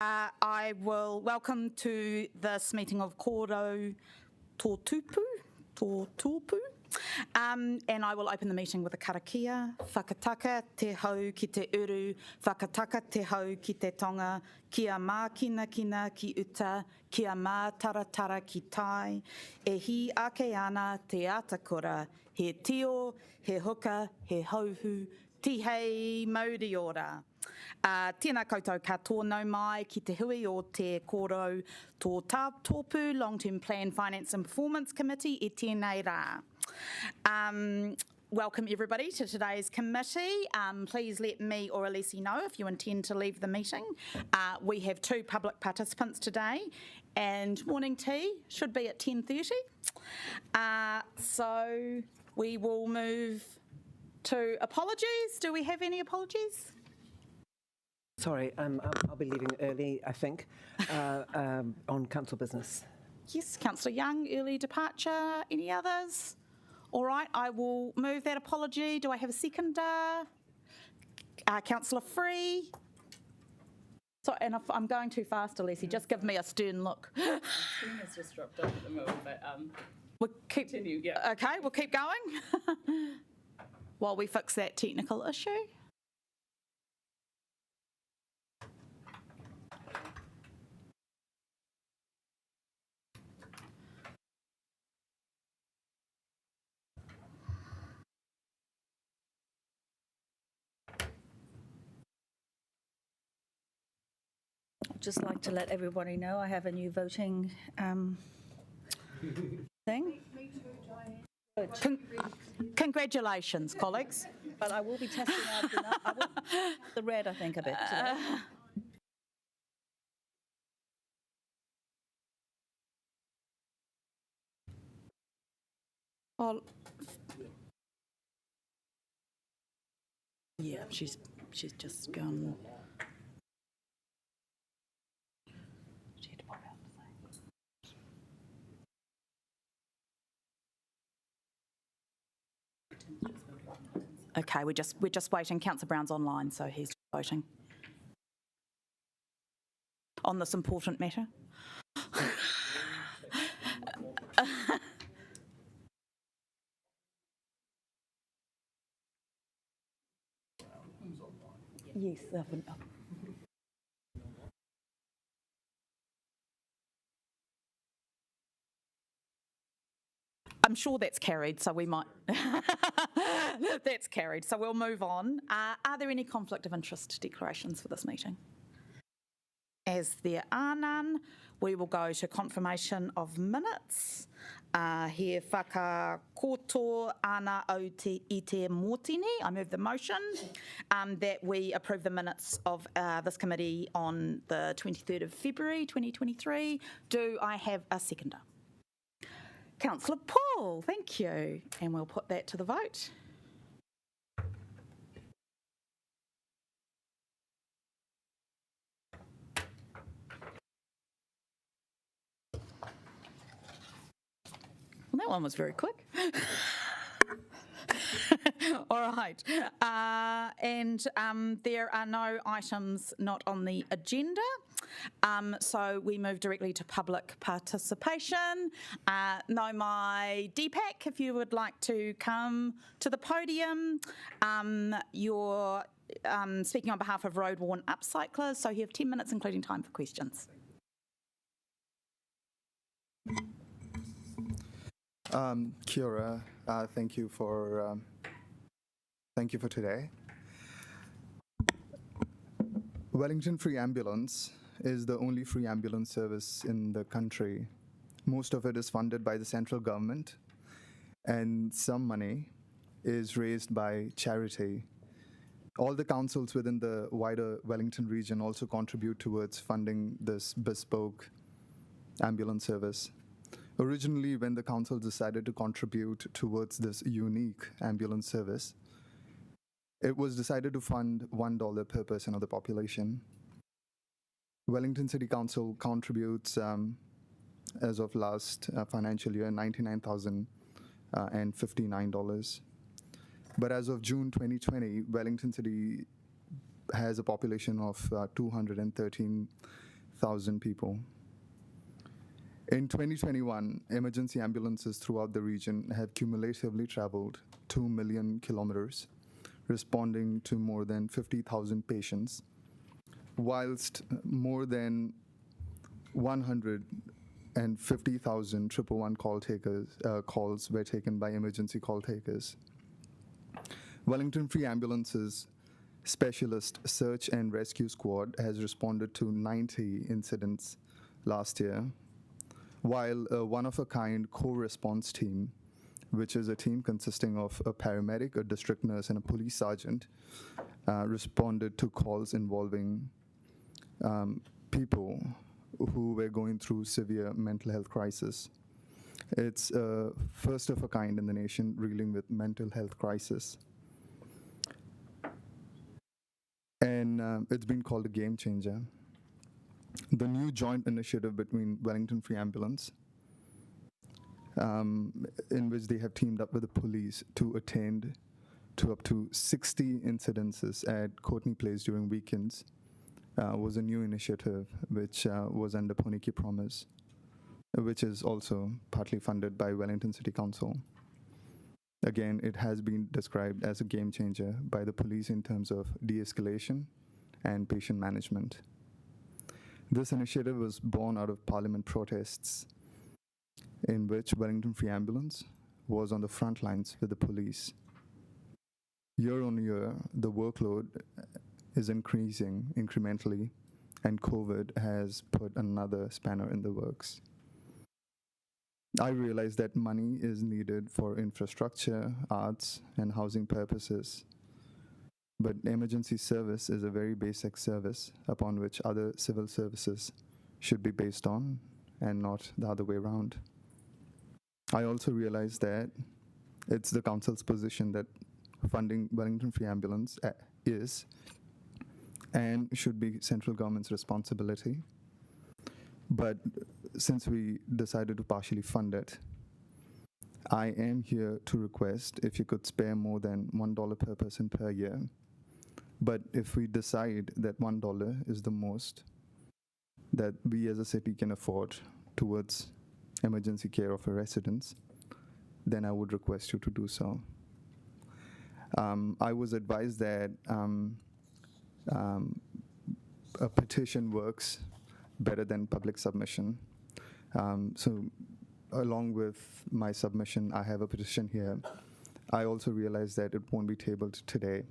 I will welcome to this meeting of Kōrau Tōtōpū, and I will open the meeting with a karakia. Whakataka te hau ki te uru, whakataka te hau ki te tonga, kia mākina kina ki uta, kia mātaratara ki tai, e hi ake ana te atakura, he tio, he huka, he hauhu, tihei mauri ora. Tēnā koutou ka tōnau mai ki te hui o te Kōrau Tōtōpū Long-Term Plan Finance and Performance Committee e tēnei rā. Welcome everybody to today's committee. Please let me or Elise know if you intend to leave the meeting. We have 2 public participants today and morning tea should be at 10:30. So we will move to apologies. Do we have any apologies? Sorry, I'll be leaving early, I think, on council business. Yes, Councillor Young, early departure. Any others? All right, I will move that apology. Do I have a seconder? Councillor Free. So, and if I'm going too fast, Elise, just give me a stern look. The screen has just dropped off at the moment, but we'll continue, yeah. Okay, we'll keep going while we fix that technical issue. I'd just like to let everybody know I have a new voting thing. Congratulations, colleagues. But I will be testing out the red, I think, a bit today. Oh, yeah, she's just gone. She had to pop out the thing. Okay, we're just waiting. Councillor Brown's online, so he's voting on this important matter. Yes, I've been. I'm sure that's carried, so we might. That's carried, so we'll move on. Are there any conflict of interest declarations for this meeting? As there are none, we will go to confirmation of minutes. He whakakoto ana o te i te mōtini. I move the motion that we approve the minutes of this committee on the 23rd of February 2023. Do I have a seconder? Councillor Paul, thank you. And we'll put that to the vote. That one was very quick. All right. And there are no items not on the agenda. So we move directly to public participation. Know my DPAC, if you would like to come to the podium. You're speaking on behalf of road worn upcyclers, so you have 10 minutes, including time for questions. Kia ora. Thank you for today. Wellington Free Ambulance is the only free ambulance service in the country. Most of it is funded by the central government, and some money is raised by charity. All the councils within the wider Wellington region also contribute towards funding this bespoke ambulance service. Originally, when the council decided to contribute towards this unique ambulance service, it was decided to fund $1 per person of the population. Wellington City Council contributes, as of last financial year, $99,059. But as of June 2020, Wellington City has a population of 213 50,000 people. In 2021, emergency ambulances throughout the region have cumulatively traveled 2 million kilometers, responding to more than 50,000 patients, whilst more than 150,000 111 calls were taken by emergency call takers. Wellington Free Ambulance's Specialist Search and Rescue Squad has responded to 90 incidents last year, while a one-of-a-kind co-response team, which is a team consisting of a paramedic, a district nurse, and a police sergeant, responded to calls involving people who were going through severe mental health crisis. It's first of a kind in the nation dealing with mental health crisis. And it's been called a game changer. The new joint initiative between Wellington Free Ambulance, in which they have teamed up with the police to attend to up to 60 incidences at Courtney Place during weekends, was a new initiative which was under Poniki Promise, which is also partly funded by Wellington City Council. Again, it has been described as a game changer by the police in terms of de-escalation and patient management. This initiative was born out of Parliament protests in which Wellington Free Ambulance was on the front lines with the police. Year on year, the workload is increasing incrementally, and COVID has put another spanner in the works. I realize that money is needed for infrastructure, arts, and housing purposes. But emergency service is a very basic service upon which other civil services should be based on, and not the other way around. I also realize that it's the council's position that funding Wellington Free Ambulance is and should be central government's responsibility. But since we decided to partially fund it, I am here to request if you could spare more than $1 per person per year. But if we decide that $1 is the most that we as a city can afford towards emergency care of our residents, then I would request you to do so. I was advised that a petition works better than public submission. So along with my submission, I have a petition here. I also realize that it won't be tabled today.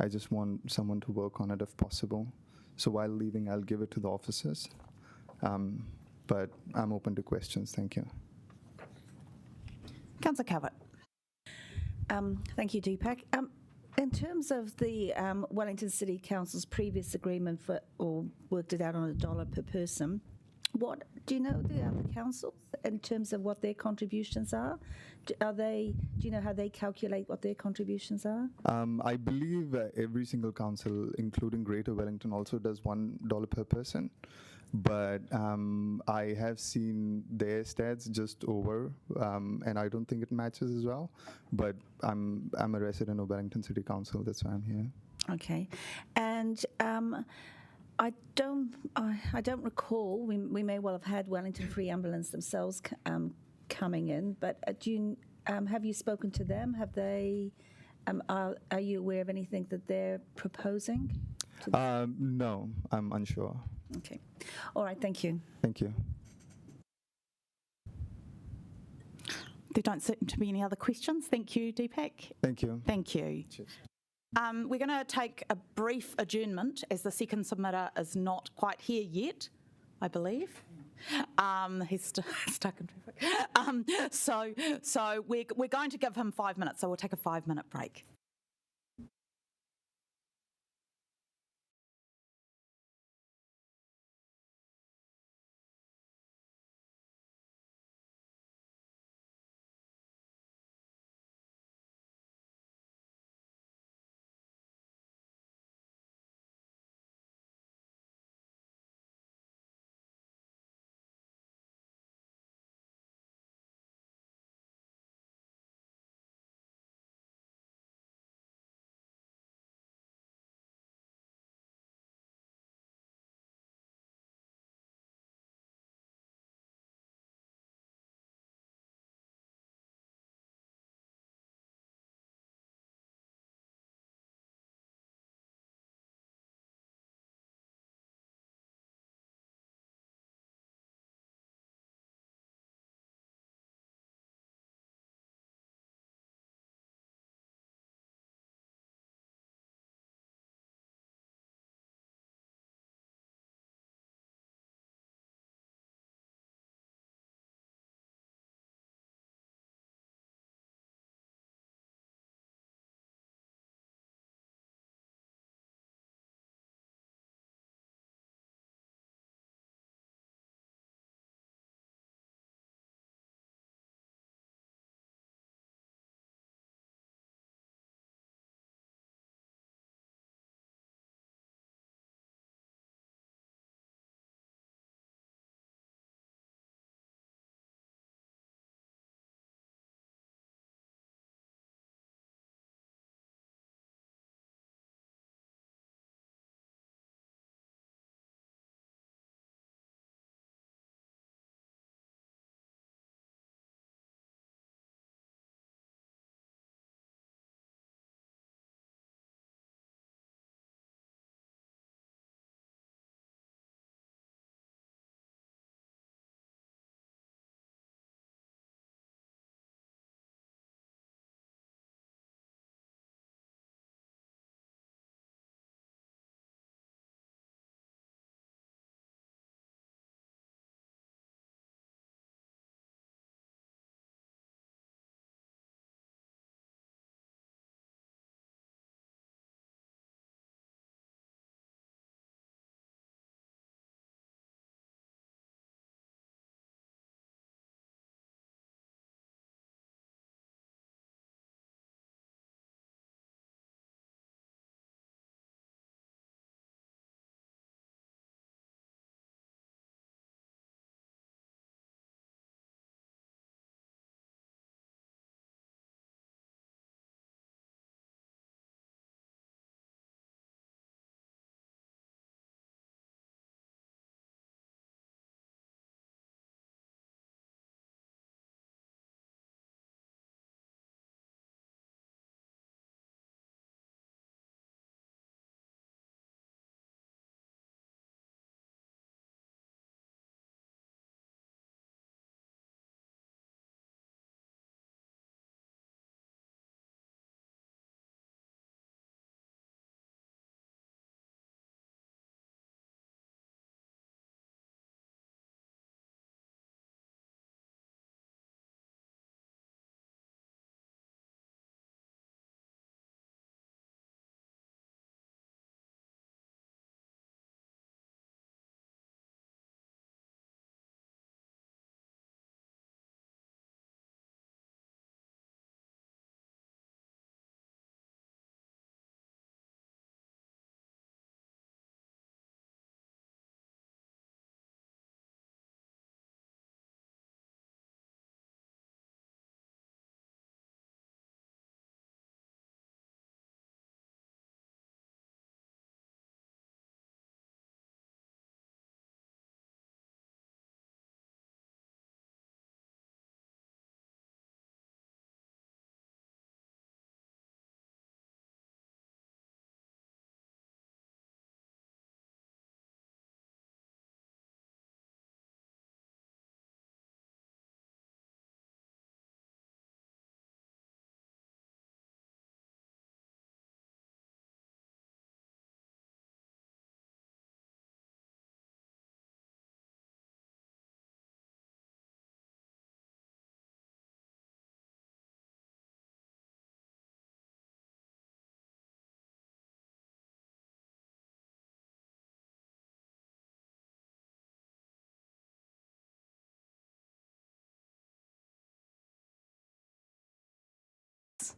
I just want someone to work on it if possible. So while leaving, I'll give it to the officers. But I'm open to questions. Thank you. Councillor Calvert. Thank you, Deepak. In terms of the Wellington City Council's previous agreement for, or worked it out on $1 per person, what do you know the other councils in terms of what their contributions are? Do you know how they calculate what their contributions are? I believe every single council, including Greater Wellington, also does $1 per person. But I have seen their stats just over, and I don't think it matches as well. But I'm a resident of Wellington City Council, that's why I'm here. Okay, and I don't recall. We may well have had Wellington Free Ambulance themselves coming in, but have you spoken to them? Have they? Are you aware of anything that they're proposing? No, I'm unsure. Okay. All right, thank you. Thank you. There don't seem to be any other questions. Thank you, Deepak. Thank you. Thank you. Cheers. We're going to take a brief adjournment as the second submitter is not quite here yet, I believe. He's stuck in traffic. So we're going to give him 5 minutes, so we'll take a 5-minute break.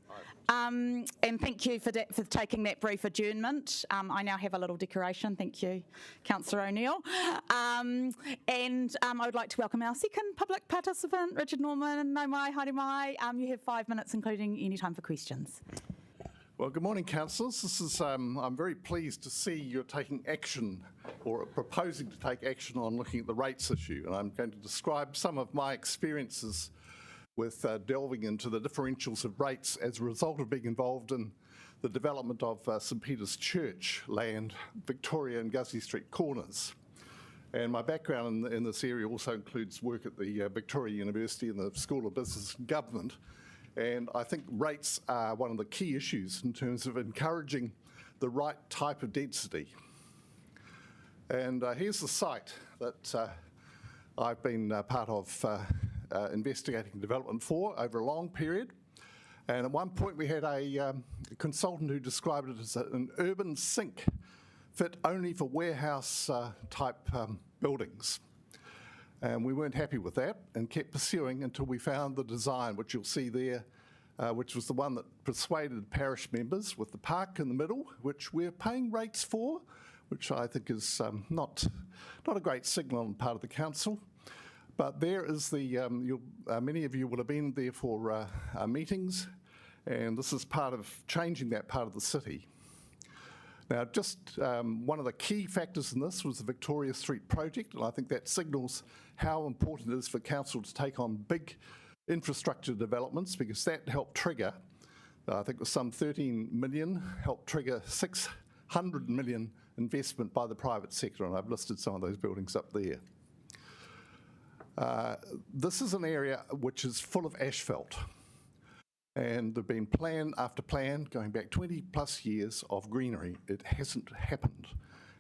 questions. And thank you for taking that brief adjournment. I now have a little decoration. Thank you, Councillor O'Neill. And I would like to welcome our second public participant, Richard Norman. Nau mai, haere mai. You have 5 minutes, including any time for questions. Well, good morning, councillors. This is, I'm very pleased to see you're taking action or proposing to take action on looking at the rates issue. And I'm going to describe some of my experiences with delving into the differentials of rates as a result of being involved in the development of St Peter's Church land, Victoria and Gussie Street corners. And my background in this area also includes work at the Victoria University in the School of Business and Government. And I think rates are one of the key issues in terms of encouraging the right type of density. And here's the site that I've been part of investigating development for over a long period. And at one point we had a consultant who described it as an urban sink fit only for warehouse type buildings. And we weren't happy with that and kept pursuing until we found the design, which you'll see there, which was the one that persuaded parish members, with the park in the middle, which we're paying rates for, which I think is not a great signal on the part of the council. But there is the, many of you will have been there for meetings, and this is part of changing that part of the city. Now, just one of the key factors in this was the Victoria Street project, and I think that signals how important it is for council to take on big infrastructure developments, because that helped trigger, I think it was some 13 million, helped trigger 600 million investment by the private sector, and I've listed some of those buildings up there. This is an area which is full of asphalt, and there've been plan after plan going back 20 plus years of greenery. It hasn't happened,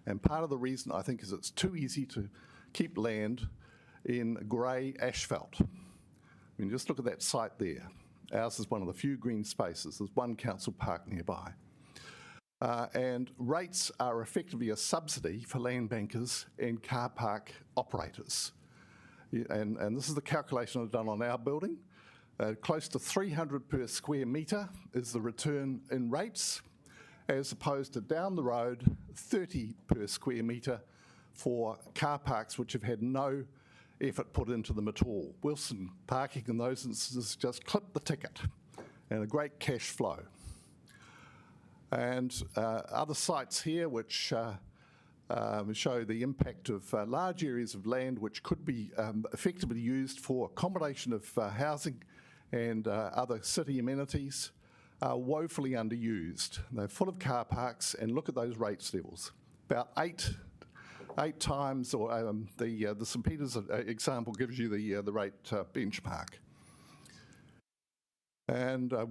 and part of the reason I think is it's too easy to keep land in grey asphalt. I mean, just look at that site there. Ours is one of the few green spaces. There's one council park nearby. And rates are effectively a subsidy for land bankers and car park operators. And this is the calculation I've done on our building. Close to 300 per square metre is the return in rates, as opposed to down the road, 30 per square metre for car parks which have had no effort put into them at all. Wilson Parking in those instances just clip the ticket, and a great cash flow. And other sites here which show the impact of large areas of land which could be effectively used for accommodation of housing and other city amenities are woefully underused. They're full of car parks, and look at those rates levels. About eight times, or the St Peter's example gives you the rate benchmark. And I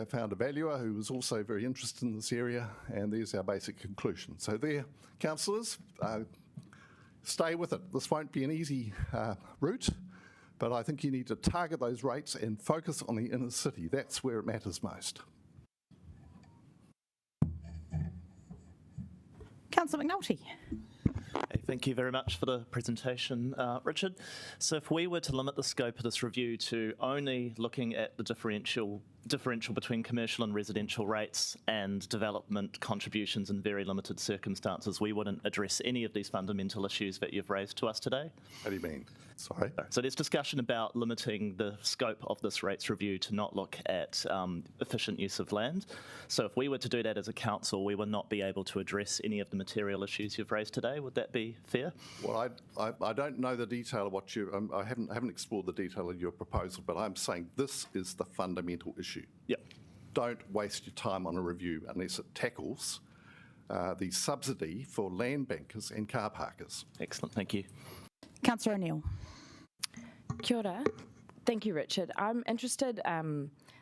found a valuer who was also very interested in this area, and there's our basic conclusion. So there, councillors, stay with it. This won't be an easy route, but I think you need to target those rates and focus on the inner city. That's where it matters most. Councillor McNulty. Hey, thank you very much for the presentation, Richard. So if we were to limit the scope of this review to only looking at the differential between commercial and residential rates and development contributions in very limited circumstances, we wouldn't address any of these fundamental issues that you've raised to us today. How do you mean? Sorry? So there's discussion about limiting the scope of this rates review to not look at efficient use of land. So if we were to do that as a council, we would not be able to address any of the material issues you've raised today. Would that be fair? Well, I don't know the detail of what you, I haven't explored the detail of your proposal, but I'm saying this is the fundamental issue. Yep. Don't waste your time on a review unless it tackles the subsidy for land bankers and car parkers. Excellent, thank you. Councillor O'Neill. Kia ora. Thank you, Richard. I'm interested,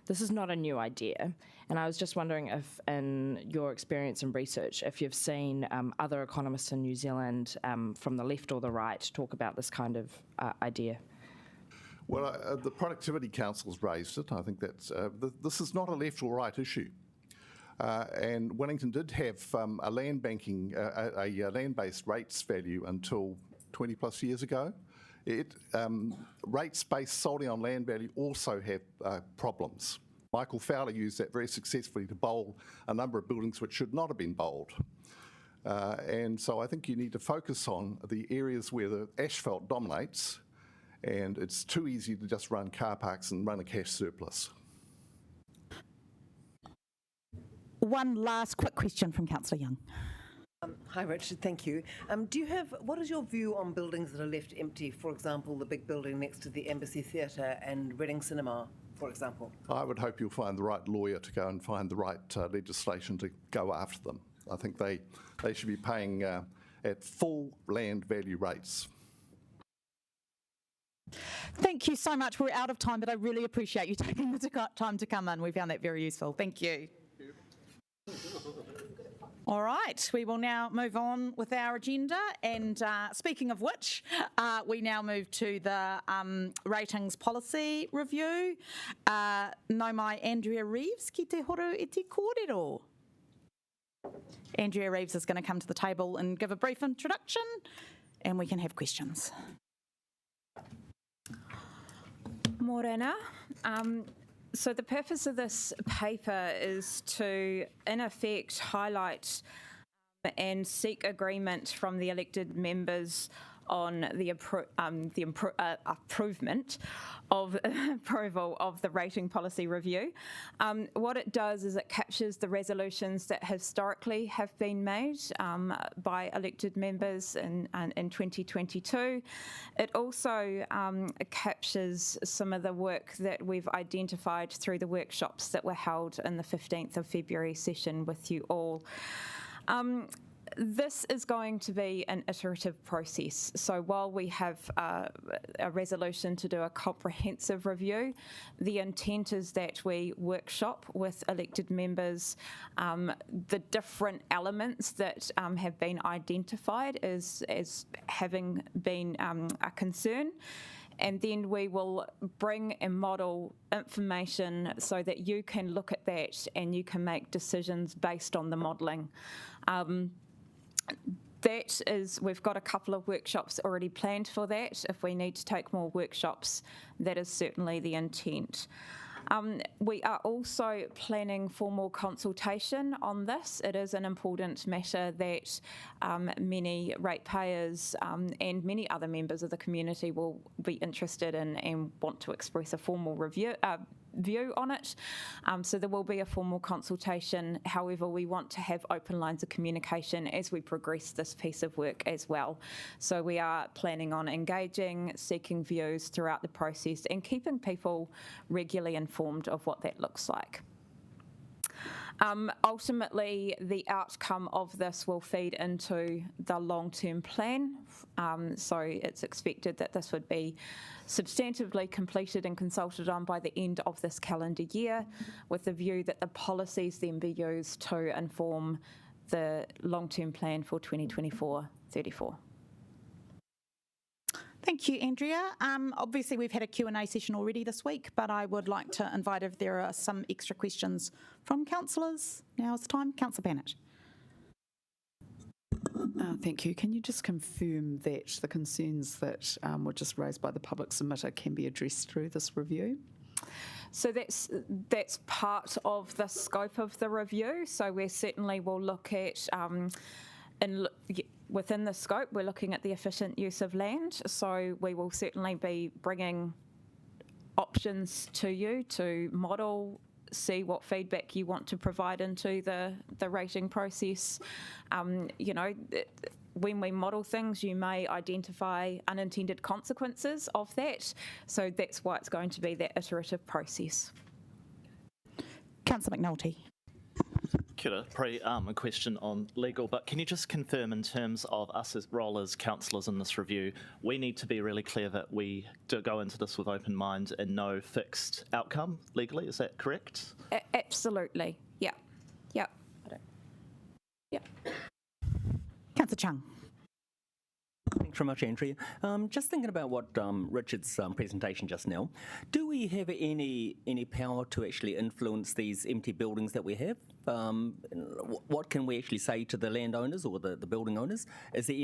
this is not a new idea, and I was just wondering if, in your experience and research, if you've seen other economists in New Zealand from the left or the right talk about this kind of idea. Well, the Productivity Council's raised it. I think that's, this is not a left or right issue. And Wellington did have a land banking, a land-based rates value until 20 plus years ago. Rates based solely on land value also have problems. Michael Fowler used that very successfully to bowl a number of buildings which should not have been bowled. And so I think you need to focus on the areas where the asphalt dominates, and it's too easy to just run car parks and run a cash surplus. One last quick question from Councillor Young. Hi, Richard. Thank you. What is your view on buildings that are left empty? For example, the big building next to the Embassy Theatre and Reading Cinema, for example. I would hope you'll find the right lawyer to go and find the right legislation to go after them. I think they should be paying at full land value rates. Thank you so much. We're out of time, but I really appreciate you taking the time to come in. We found that very useful. Thank you. All right, we will now move on with our agenda. And speaking of which, we now move to the ratings policy review. Nau mai Andrea Reeves ki te horo i te kōrero. Andrea Reeves is going to come to the table and give a brief introduction, and we can have questions. Morena. So the purpose of this paper is to, in effect, highlight and seek agreement from the elected members on the approval of the rating policy review. What it does is it captures the resolutions that historically have been made by elected members in 2022. It also captures some of the work that we've identified through the workshops that were held in the 15th of February session with you all. This is going to be an iterative process. So while we have a resolution to do a comprehensive review, the intent is that we workshop with elected members the different elements that have been identified as having been a concern. And then we will bring and model information so that you can look at that and you can make decisions based on the modelling. That is, we've got a couple of workshops already planned for that. If we need to take more workshops, that is certainly the intent. We are also planning formal consultation on this. It is an important matter that many ratepayers and many other members of the community will be interested in and want to express a formal view on it. So there will be a formal consultation. However, we want to have open lines of communication as we progress this piece of work as well. So we are planning on engaging, seeking views throughout the process and keeping people regularly informed of what that looks like. Ultimately, the outcome of this will feed into the long-term plan. So it's expected that this would be substantively completed and consulted on by the end of this calendar year, with the view that the policies then be used to inform the long-term plan for 2024-34. Thank you, Andrea. Obviously, we've had a Q&A session already this week, but I would like to invite if there are some extra questions from councillors. Now is the time. Councillor Bennett. Thank you. Can you just confirm that the concerns that were just raised by the public submitter can be addressed through this review? So that's part of the scope of the review. So we certainly will look at within the scope, we're looking at the efficient use of land. So we will certainly be bringing options to you to model, see what feedback you want to provide into the rating process. You know, when we model things, you may identify unintended consequences of that. So that's why it's going to be that iterative process. Councillor McNulty. Kia ora. Probably a question on legal, but can you just confirm in terms of us as role as councillors in this review, we need to be really clear that we do go into this with open mind and no fixed outcome legally, is that correct? Absolutely, yeah. Yep. Yep. Councillor Chung. Thanks very much, Andrea. Just thinking about what Richard's presentation just now, do we have any power to actually influence these empty buildings that we have? What can we actually say to the landowners or the building owners? Is there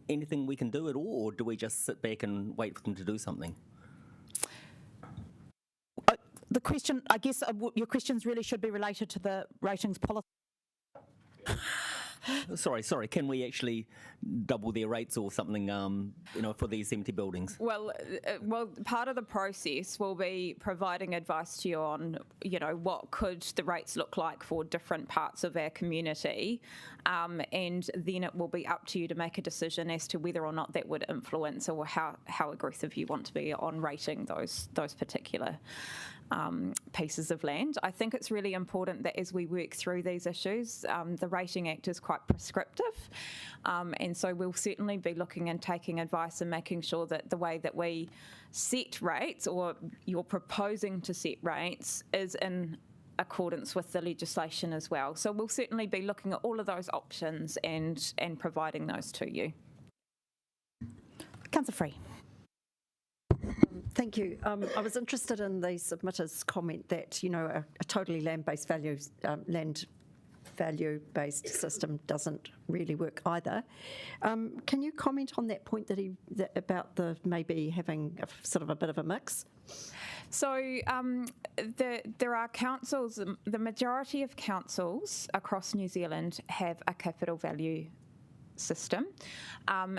anything we can do at all, or do we just sit back and wait for them to do something? The question, I guess, your questions really should be related to the ratings policy. Sorry. Can we actually double their rates or something, for these empty buildings? Well, part of the process will be providing advice to you on, what could the rates look like for different parts of our community, and then it will be up to you to make a decision as to whether or not that would influence or how aggressive you want to be on rating those particular pieces of land. I think it's really important that as we work through these issues, the Rating Act is quite prescriptive, and so we'll certainly be looking and taking advice and making sure that the way that we set rates, or you're proposing to set rates, is in accordance with the legislation as well. So we'll certainly be looking at all of those options and providing those to you. Councillor Free. Thank you. I was interested in the submitter's comment that, a totally land-based value-based system doesn't really work either. Can you comment on that point about the maybe having sort of a bit of a mix? So there are councils, the majority of councils across New Zealand have a capital value system.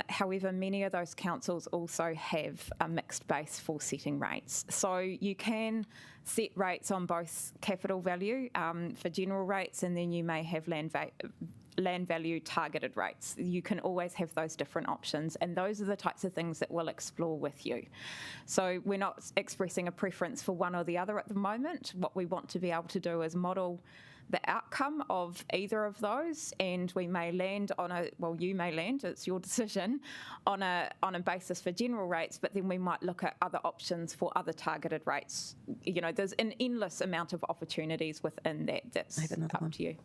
However, many of those councils also have a mixed base for setting rates. So you can set rates on both capital value for general rates, and then you may have land value targeted rates. You can always have those different options, and those are the types of things that we'll explore with you. So we're not expressing a preference for one or the other at the moment. What we want to be able to do is model the outcome of either of those, and we may land on you may land, it's your decision, on a basis for general rates, but then we might look at other options for other targeted rates. There's an endless amount of opportunities within that's up to you.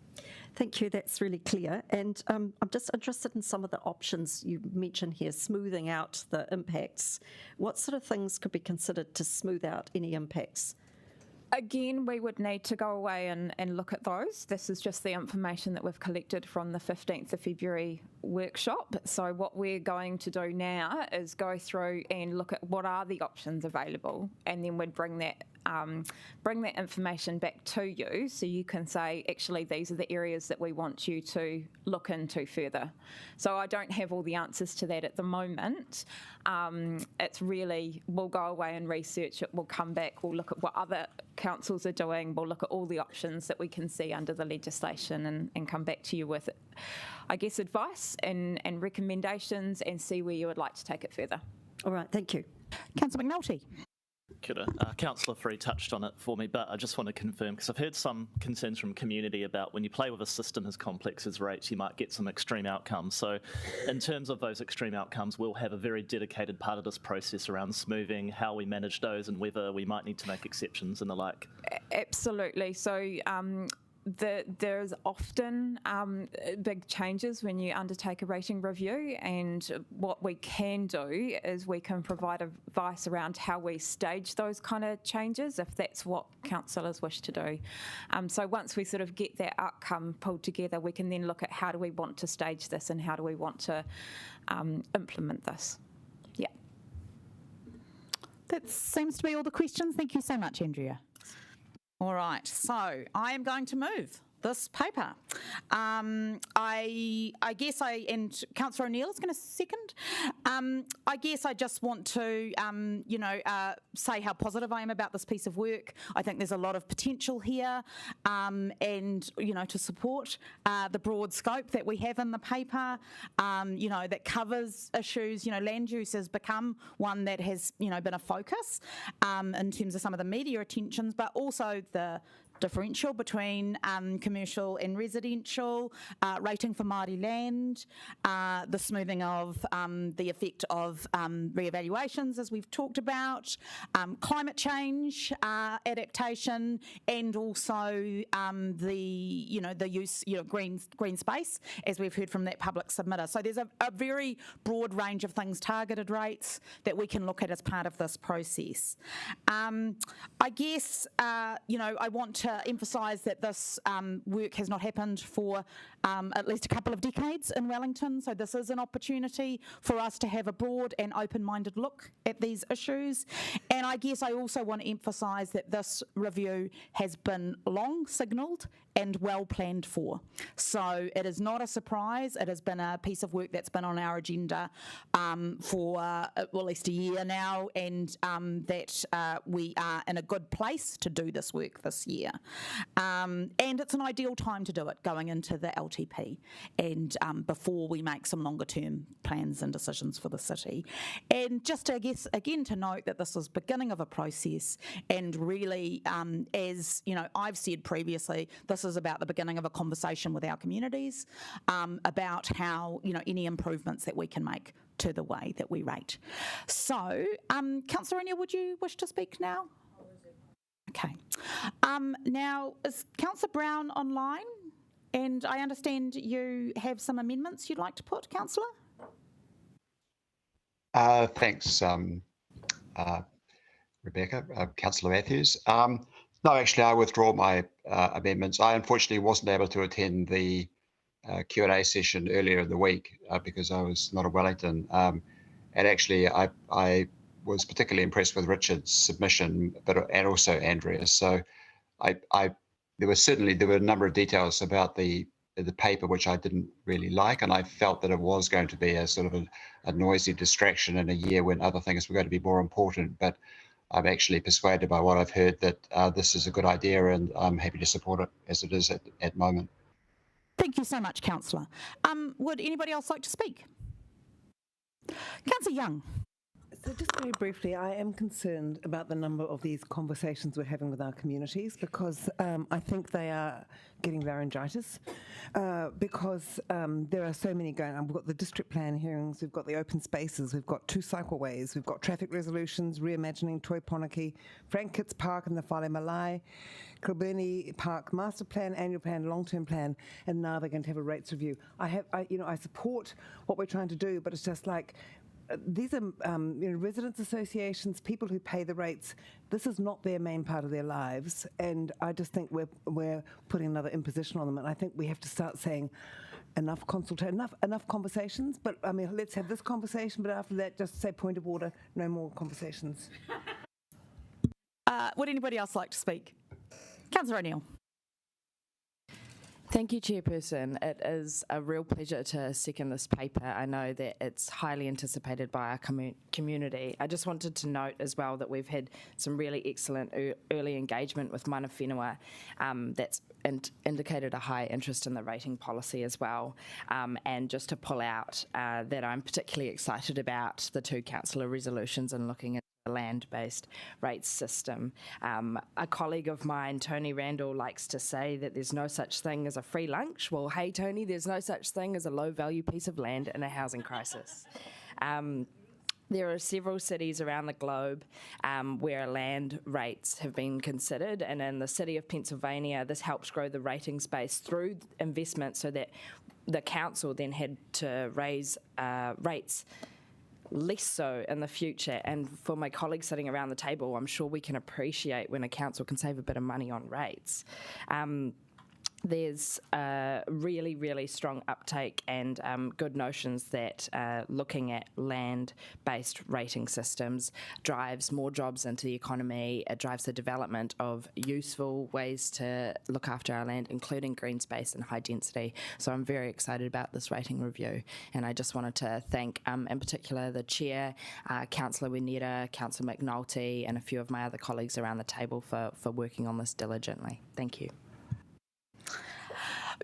Thank you, that's really clear. And I'm just interested in some of the options you mentioned here, smoothing out the impacts. What sort of things could be considered to smooth out any impacts? Again, we would need to go away and look at those. This is just the information that we've collected from the 15th of February workshop. So what we're going to do now is go through and look at what are the options available, and then we'd bring that information back to you so you can say, actually, these are the areas that we want you to look into further. So I don't have all the answers to that at the moment. It's really, we'll go away and research it, we'll come back, we'll look at what other councils are doing, we'll look at all the options that we can see under the legislation and come back to you with, I guess, advice and recommendations, and see where you would like to take it further. All right, thank you. Councillor McNulty. Kia ora. Councillor Free touched on it for me, but I just want to confirm, because I've heard some concerns from community about when you play with a system as complex as rates, you might get some extreme outcomes. So in terms of those extreme outcomes, we'll have a very dedicated part of this process around smoothing, how we manage those, and whether we might need to make exceptions and the like. Absolutely. So there's often big changes when you undertake a rating review, and what we can do is we can provide advice around how we stage those kind of changes if that's what councillors wish to do. So once we sort of get that outcome pulled together, we can then look at how do we want to stage this and how do we want to implement this. Yeah. That seems to be all the questions. Thank you so much, Andrea. All right, so I am going to move this paper. I guess and Councillor O'Neill is going to second. I guess I just want to, say how positive I am about this piece of work. I think there's a lot of potential here, and, to support the broad scope that we have in the paper, that covers issues. Land use has become one that has, been a focus in terms of some of the media attentions, but also the differential between commercial and residential, rating for Māori land, the smoothing of the effect of re-evaluations, as we've talked about, climate change adaptation, and also the use, green space, as we've heard from that public submitter. So there's a very broad range of things, targeted rates, that we can look at as part of this process. I guess, I want to to emphasise that this work has not happened for at least a couple of decades in Wellington, so this is an opportunity for us to have a broad and open-minded look at these issues. And I guess I also want to emphasise that this review has been long signalled and well planned for. So it is not a surprise. It has been a piece of work that's been on our agenda for at least a year now, and that we are in a good place to do this work this year. And it's an ideal time to do it, going into the LTP and before we make some longer term plans and decisions for the city. And just to, I guess, again, to note that this is beginning of a process, and really, as you know, I've said previously, this is about the beginning of a conversation with our communities about how, you know, any improvements that we can make to the way that we rate. So, Councillor O'Neill, would you wish to speak now? Okay. Now, is Councillor Brown online? And I understand you have some amendments you'd like to put, Councillor? Thanks, Rebecca. Councillor Matthews. No, actually, I withdraw my amendments. I unfortunately wasn't able to attend the Q&A session earlier in the week because I was not in Wellington. And actually, I was particularly impressed with Richard's submission, and also Andrea's. So there were a number of details about the paper which I didn't really like, and I felt that it was going to be a sort of a noisy distraction in a year when other things were going to be more important. But I'm actually persuaded by what I've heard that this is a good idea, and I'm happy to support it as it is at the moment. Thank you so much, Councillor. Would anybody else like to speak? Councillor Young. So just very briefly, I am concerned about the number of these conversations we're having with our communities, because I think they are getting laryngitis, because there are so many going on. We've got the district plan hearings, we've got the open spaces, we've got 2 cycleways, we've got traffic resolutions, reimagining Toiponaki, Frank Kitts Park and the Whare Malai, Kilburnie Park master plan, annual plan, long-term plan, and now they're going to have a rates review. I support what we're trying to do, but it's just like, these are residents' associations, people who pay the rates. This is not their main part of their lives, and I just think we're putting another imposition on them. And I think we have to start saying enough conversations. But I mean, let's have this conversation. But after that, just say point of order, no more conversations. Would anybody else like to speak? Councillor O'Neill. Thank you, Chairperson. It is a real pleasure to second this paper. I know that it's highly anticipated by our community. I just wanted to note as well that we've had some really excellent early engagement with mana whenua that's indicated a high interest in the rating policy as well. And just to pull out that I'm particularly excited about the 2 councillor resolutions and looking at the land-based rates system. A colleague of mine, Tony Randall, likes to say that there's no such thing as a free lunch. Well, hey, Tony, there's no such thing as a low-value piece of land in a housing crisis. There are several cities around the globe where land rates have been considered, and in the city of Pennsylvania, this helps grow the rating space through investment so that the council then had to raise rates less so in the future. And for my colleagues sitting around the table, I'm sure we can appreciate when a council can save a bit of money on rates. There's really, really strong uptake and good notions that looking at land-based rating systems drives more jobs into the economy. It drives the development of useful ways to look after our land, including green space and high density. So I'm very excited about this rating review. And I just wanted to thank, in particular, the Chair, Councillor Wineta, Councillor McNulty, and a few of my other colleagues around the table for working on this diligently. Thank you.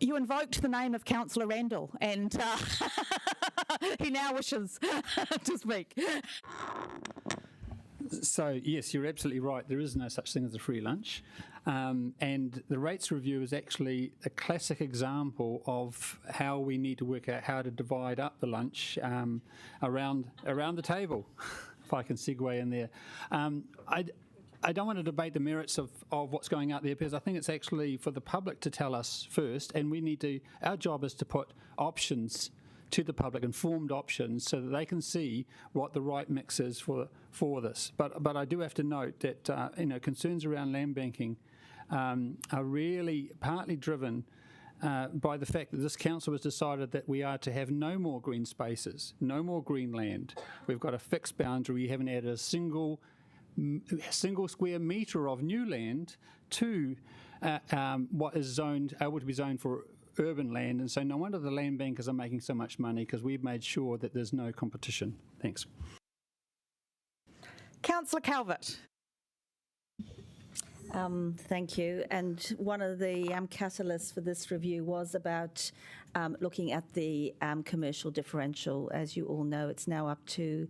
You invoked the name of Councillor Randall, and he now wishes to speak. So, yes, you're absolutely right. There is no such thing as a free lunch. And the rates review is actually a classic example of how we need to work out how to divide up the lunch around the table, if I can segue in there. I don't want to debate the merits of what's going out there, because I think it's actually for the public to tell us first, and our job is to put options to the public, informed options, so that they can see what the right mix is for this. But I do have to note that concerns around land banking are really partly driven by the fact that this council has decided that we are to have no more green spaces, no more green land. We've got a fixed boundary. We haven't added a single square metre of new land to what is able to be zoned for urban land. And so no wonder the land bankers are making so much money, because we've made sure that there's no competition. Thanks. Councillor Calvert. Thank you. And one of the catalysts for this review was about looking at the commercial differential. As you all know, it's now up to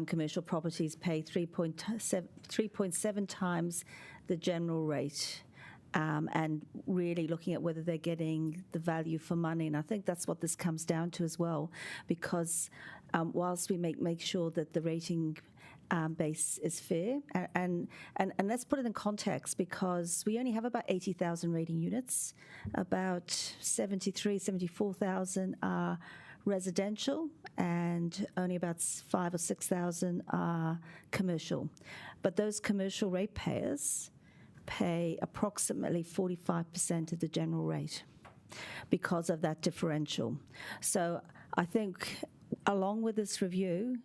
commercial properties pay 3.7 times the general rate. And really looking at whether they're getting the value for money. And I think that's what this comes down to as well, because whilst we make sure that the rating base is fair, and let's put it in context, because we only have about 80,000 rating units, about 74,000 are residential, and only about 5,000 or 6,000 are commercial. But those commercial ratepayers pay approximately 45% of the general rate because of that differential. So I think along with this review,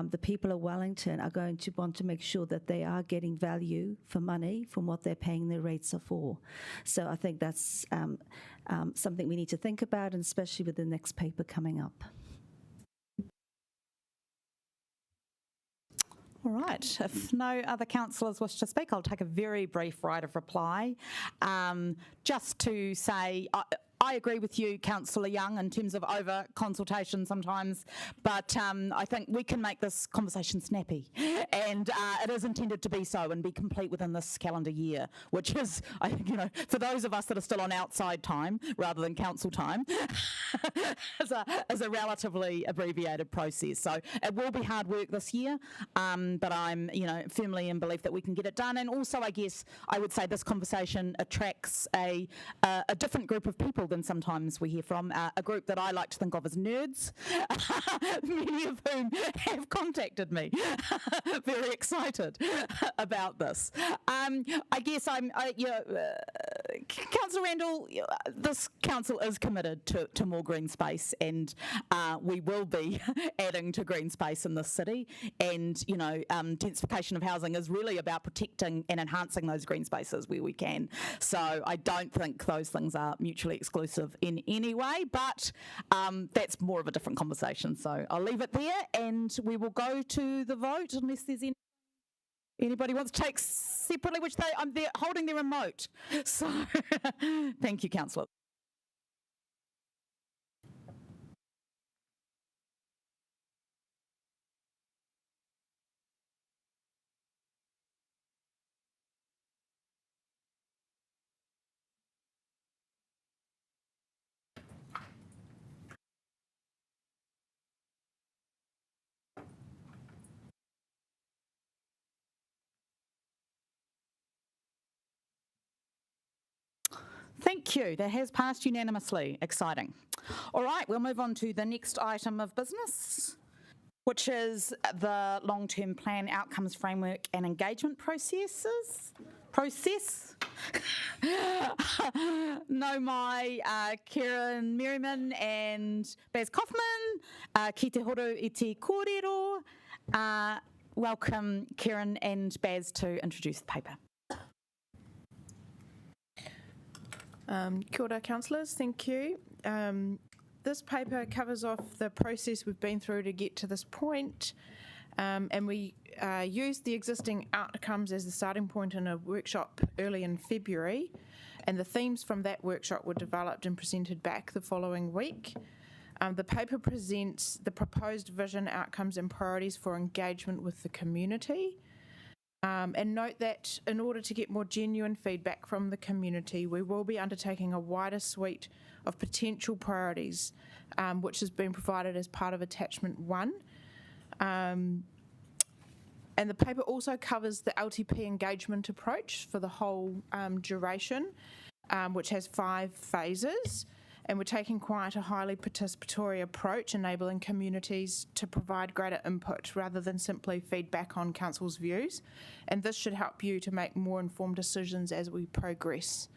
the people of Wellington are going to want to make sure that they are getting value for money from what they're paying their rates are for. So I think that's something we need to think about, and especially with the next paper coming up. All right. If no other councillors wish to speak, I'll take a very brief right of reply. Just to say, I agree with you, Councillor Young, in terms of over-consultation sometimes, but I think we can make this conversation snappy, and it is intended to be so and be complete within this calendar year, which is, I think, for those of us that are still on outside time rather than council time, is a relatively abbreviated process. So it will be hard work this year, but I'm, firmly in belief that we can get it done. And also, I guess I would say this conversation attracts a different group of people than sometimes we hear from, a group that I like to think of as nerds, many of whom have contacted me, very excited about this. I guess Councillor Randall, this council is committed to more green space, and we will be adding to green space in this city, and densification of housing is really about protecting and enhancing those green spaces where we can. So I don't think those things are mutually exclusive in any way, but that's more of a different conversation. So I'll leave it there, and we will go to the vote unless there's anybody wants to take separately, which they're holding their remote. So thank you, Councillor. Thank you. That has passed unanimously. Exciting. All right, we'll move on to the next item of business, which is the long-term plan outcomes framework and engagement process. No mai, Kieran Merriman and Baz Kaufman, ki te horo I te kōrero. Welcome, Kieran and Baz, to introduce the paper. Kia ora, councillors, thank you. This paper covers off the process we've been through to get to this point, and we used the existing outcomes as the starting point in a workshop early in February, and the themes from that workshop were developed and presented back the following week. The paper presents the proposed vision, outcomes and priorities for engagement with the community. And note that in order to get more genuine feedback from the community, we will be undertaking a wider suite of potential priorities, which has been provided as part of Attachment 1. And the paper also covers the LTP engagement approach for the whole duration, which has 5 phases. and we're taking quite a highly participatory approach, enabling communities to provide greater input rather than simply feedback on council's views. And this should help you to make more informed decisions as we progress.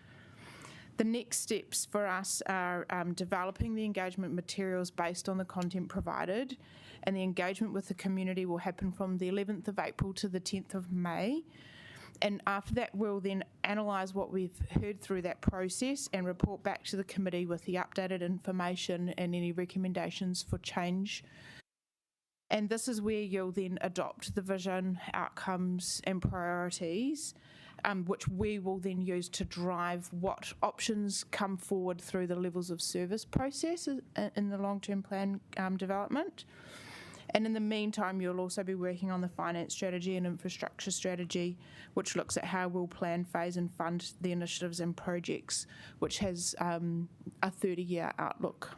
The next steps for us are developing the engagement materials based on the content provided, and the engagement with the community will happen from the 11th of April to the 10th of May. And after that, we'll then analyse what we've heard through that process and report back to the committee with the updated information and any recommendations for change. And this is where you'll then adopt the vision, outcomes and priorities, which we will then use to drive what options come forward through the levels of service process in the long-term plan development. And in the meantime, you'll also be working on the finance strategy and infrastructure strategy, which looks at how we'll plan, phase and fund the initiatives and projects, which has a 30-year outlook.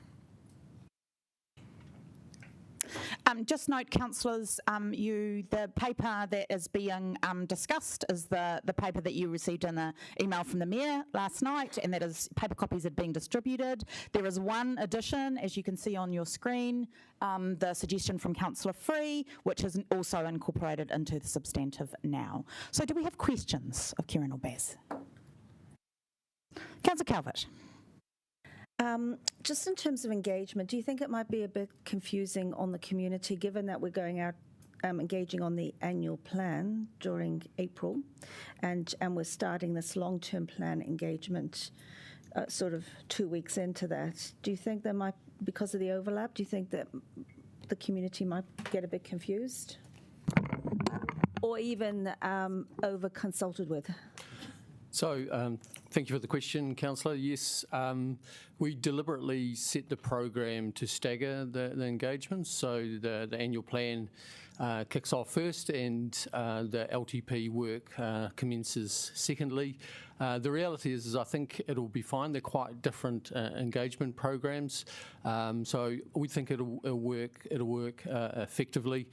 Just note, councillors, the paper that is being discussed is the paper that you received in the email from the Mayor last night, and that is paper copies are being distributed. There is one addition, as you can see on your screen, the suggestion from Councillor Free, which is also incorporated into the substantive now. So do we have questions of Kieran or Baz? Councillor Calvert. Just in terms of engagement, do you think it might be a bit confusing on the community, given that we're going out engaging on the annual plan during April, and we're starting this long-term plan engagement sort of 2 weeks into that? Do you think there might, because of the overlap, do you think that the community might get a bit confused? Or even over-consulted with? So, thank you for the question, Councillor. Yes, we deliberately set the program to stagger the engagements. So the annual plan kicks off first, and the LTP work commences secondly. The reality is I think it'll be fine. They're quite different engagement programs, so we think it'll work effectively.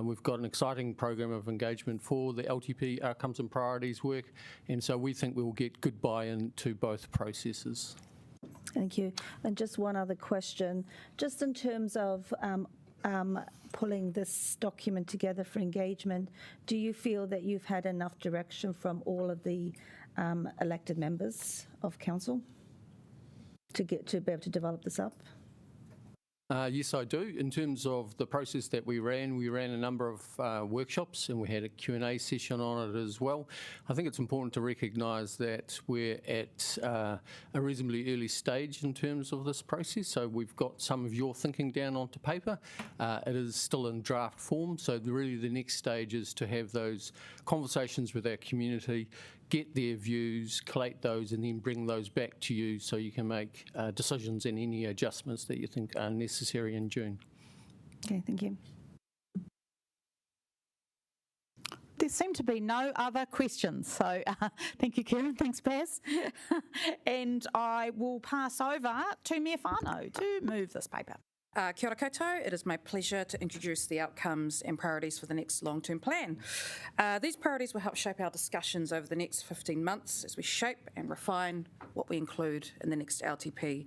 We've got an exciting program of engagement for the LTP outcomes and priorities work, and so we think we'll get good buy-in to both processes. Thank you. And just one other question, just in terms of pulling this document together for engagement, do you feel that you've had enough direction from all of the elected members of council to be able to develop this up? Yes, I do. In terms of the process that we ran a number of workshops, and we had a Q&A session on it as well. I think it's important to recognise that we're at a reasonably early stage in terms of this process, so we've got some of your thinking down onto paper. It is still in draft form, so really the next stage is to have those conversations with our community, get their views, collate those, and then bring those back to you so you can make decisions and any adjustments that you think are necessary in June. Okay, thank you. There seem to be no other questions, so thank you, Kieran. Thanks, Baz. And I will pass over to Mayor Whānau to move this paper. Kia ora koutou. It is my pleasure to introduce the outcomes and priorities for the next long-term plan. These priorities will help shape our discussions over the next 15 months as we shape and refine what we include in the next LTP.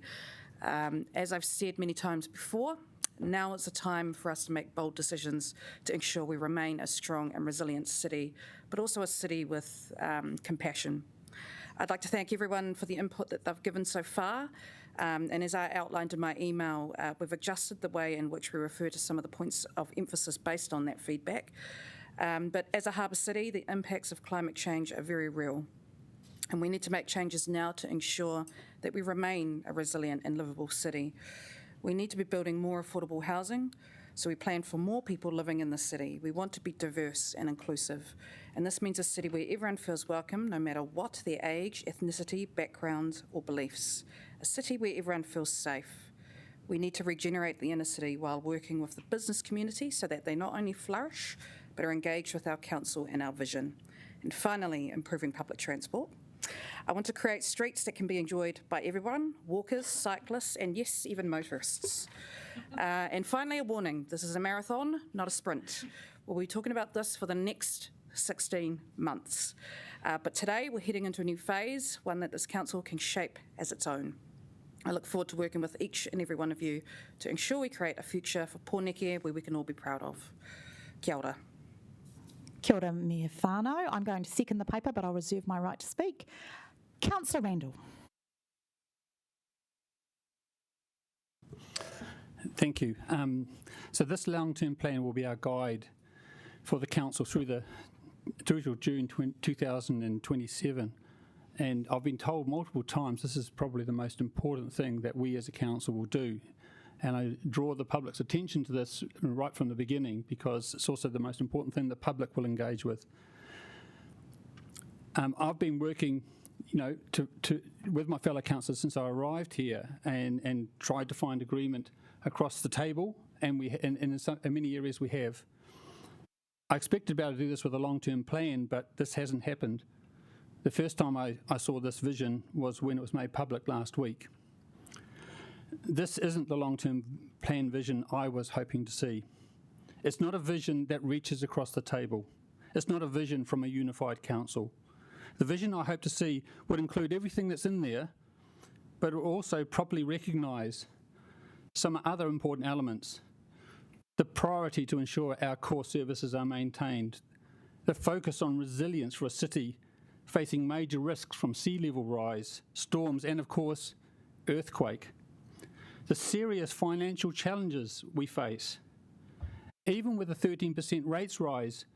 As I've said many times before, now is the time for us to make bold decisions to ensure we remain a strong and resilient city, but also a city with compassion. I'd like to thank everyone for the input that they've given so far. And as I outlined in my email, we've adjusted the way in which we refer to some of the points of emphasis based on that feedback. But as a harbour city, the impacts of climate change are very real. And we need to make changes now to ensure that we remain a resilient and livable city. We need to be building more affordable housing, so we plan for more people living in the city. We want to be diverse and inclusive. And this means a city where everyone feels welcome, no matter what their age, ethnicity, background, or beliefs. A city where everyone feels safe. We need to regenerate the inner city while working with the business community so that they not only flourish, but are engaged with our council and our vision. And finally, improving public transport. I want to create streets that can be enjoyed by everyone, walkers, cyclists, and yes, even motorists. And finally, a warning, this is a marathon, not a sprint. We'll be talking about this for the next 16 months. But today we're heading into a new phase, one that this council can shape as its own. I look forward to working with each and every one of you to ensure we create a future for Pōneke where we can all be proud of. Kia ora. Kia ora, Mayor whānau. I'm going to second the paper, but I'll reserve my right to speak. Councillor Randall. Thank you. So this long-term plan will be our guide for the council through till June 2027. And I've been told multiple times this is probably the most important thing that we as a council will do. And I draw the public's attention to this right from the beginning because it's also the most important thing the public will engage with. I've been working, with my fellow councillors since I arrived here and tried to find agreement across the table, and in many areas we have. I expected to be able to do this with a long-term plan, but this hasn't happened. The first time I saw this vision was when it was made public last week. This isn't the long-term plan vision I was hoping to see. It's not a vision that reaches across the table. It's not a vision from a unified council. The vision I hope to see would include everything that's in there, but it will also properly recognise some other important elements. The priority to ensure our core services are maintained, the focus on resilience for a city facing major risks from sea level rise, storms, and of course, earthquake. The serious financial challenges we face. Even with a 13% rates rise,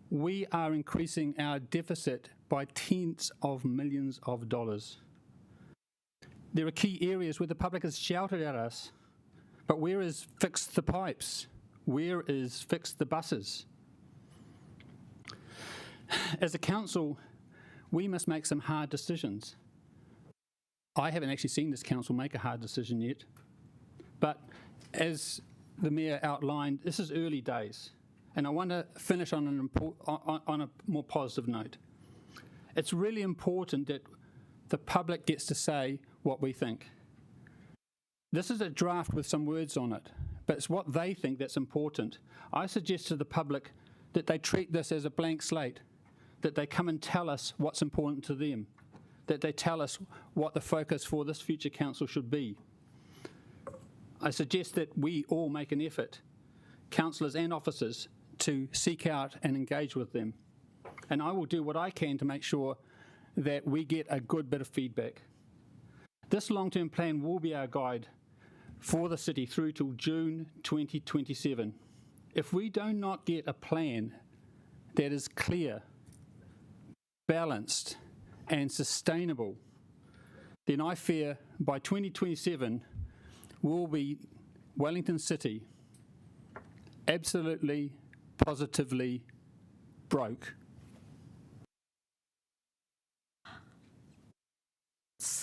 we are increasing our deficit by tens of millions of dollars. There are key areas where the public has shouted at us, but where is fix the pipes? Where is fix the buses? As a council, we must make some hard decisions. I haven't actually seen this council make a hard decision yet, but as the Mayor outlined, this is early days, and I want to finish on a more positive note. It's really important that the public gets to say what we think. This is a draft with some words on it, but it's what they think that's important. I suggest to the public that they treat this as a blank slate, that they come and tell us what's important to them, that they tell us what the focus for this future council should be. I suggest that we all make an effort, councillors and officers, to seek out and engage with them. And I will do what I can to make sure that we get a good bit of feedback. This long-term plan will be our guide for the city through till June 2027. If we do not get a plan that is clear, balanced, and sustainable, then I fear by 2027 will be Wellington City absolutely, positively broke.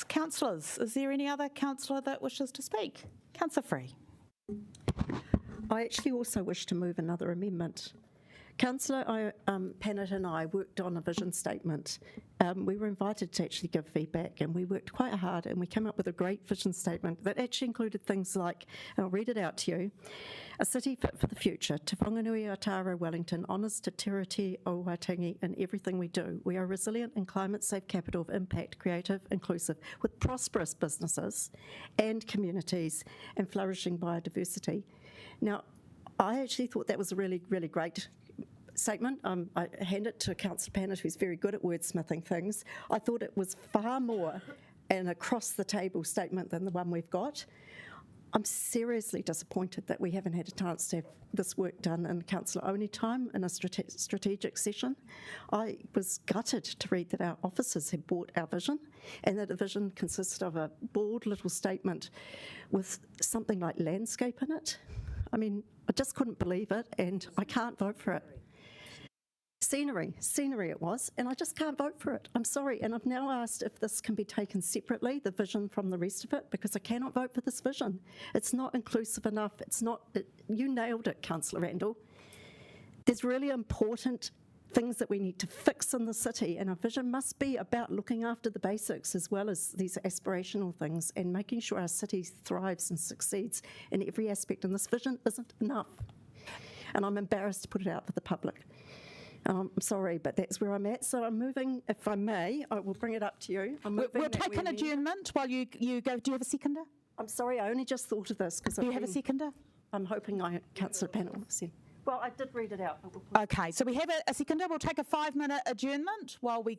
Councillors, is there any other councillor that wishes to speak? Councillor Free. I actually also wish to move another amendment. Councillor Pennant and I worked on a vision statement. We were invited to actually give feedback, and we worked quite hard, and we came up with a great vision statement that actually included things like, and I'll read it out to you, a city fit for the future. Te Whanganui Atara Wellington honours Te Tiriti o Waitangi in everything we do. We are a resilient and climate-safe capital of impact, creative, inclusive, with prosperous businesses and communities and flourishing biodiversity. Now, I actually thought that was a really, really great statement. I hand it to Councillor Pannett, who's very good at wordsmithing things. I thought it was far more an across-the-table statement than the one we've got. I'm seriously disappointed that we haven't had a chance to have this work done in councillor-only time in a strategic session. I was gutted to read that our officers had bought our vision, and that the vision consisted of a bald little statement with something like landscape in it. I mean, I just couldn't believe it, and I can't vote for it. Scenery it was, and I just can't vote for it. I'm sorry, and I've now asked if this can be taken separately, the vision from the rest of it, because I cannot vote for this vision. It's not inclusive enough. It's not, you nailed it, Councillor Randall. There's really important things that we need to fix in the city, and our vision must be about looking after the basics as well as these aspirational things and making sure our city thrives and succeeds in every aspect, and this vision isn't enough. And I'm embarrassed to put it out for the public. I'm sorry, but that's where I'm at. So I'm moving, if I may, I will bring it up to you. We'll take an adjournment while you go. Do you have a seconder? I'm sorry, I only just thought of this because Do you have a seconder? I'm hoping Councillor Panel said. Well, I did read it out. But we'll Okay, so we have a seconder. We'll take a 5-minute adjournment while we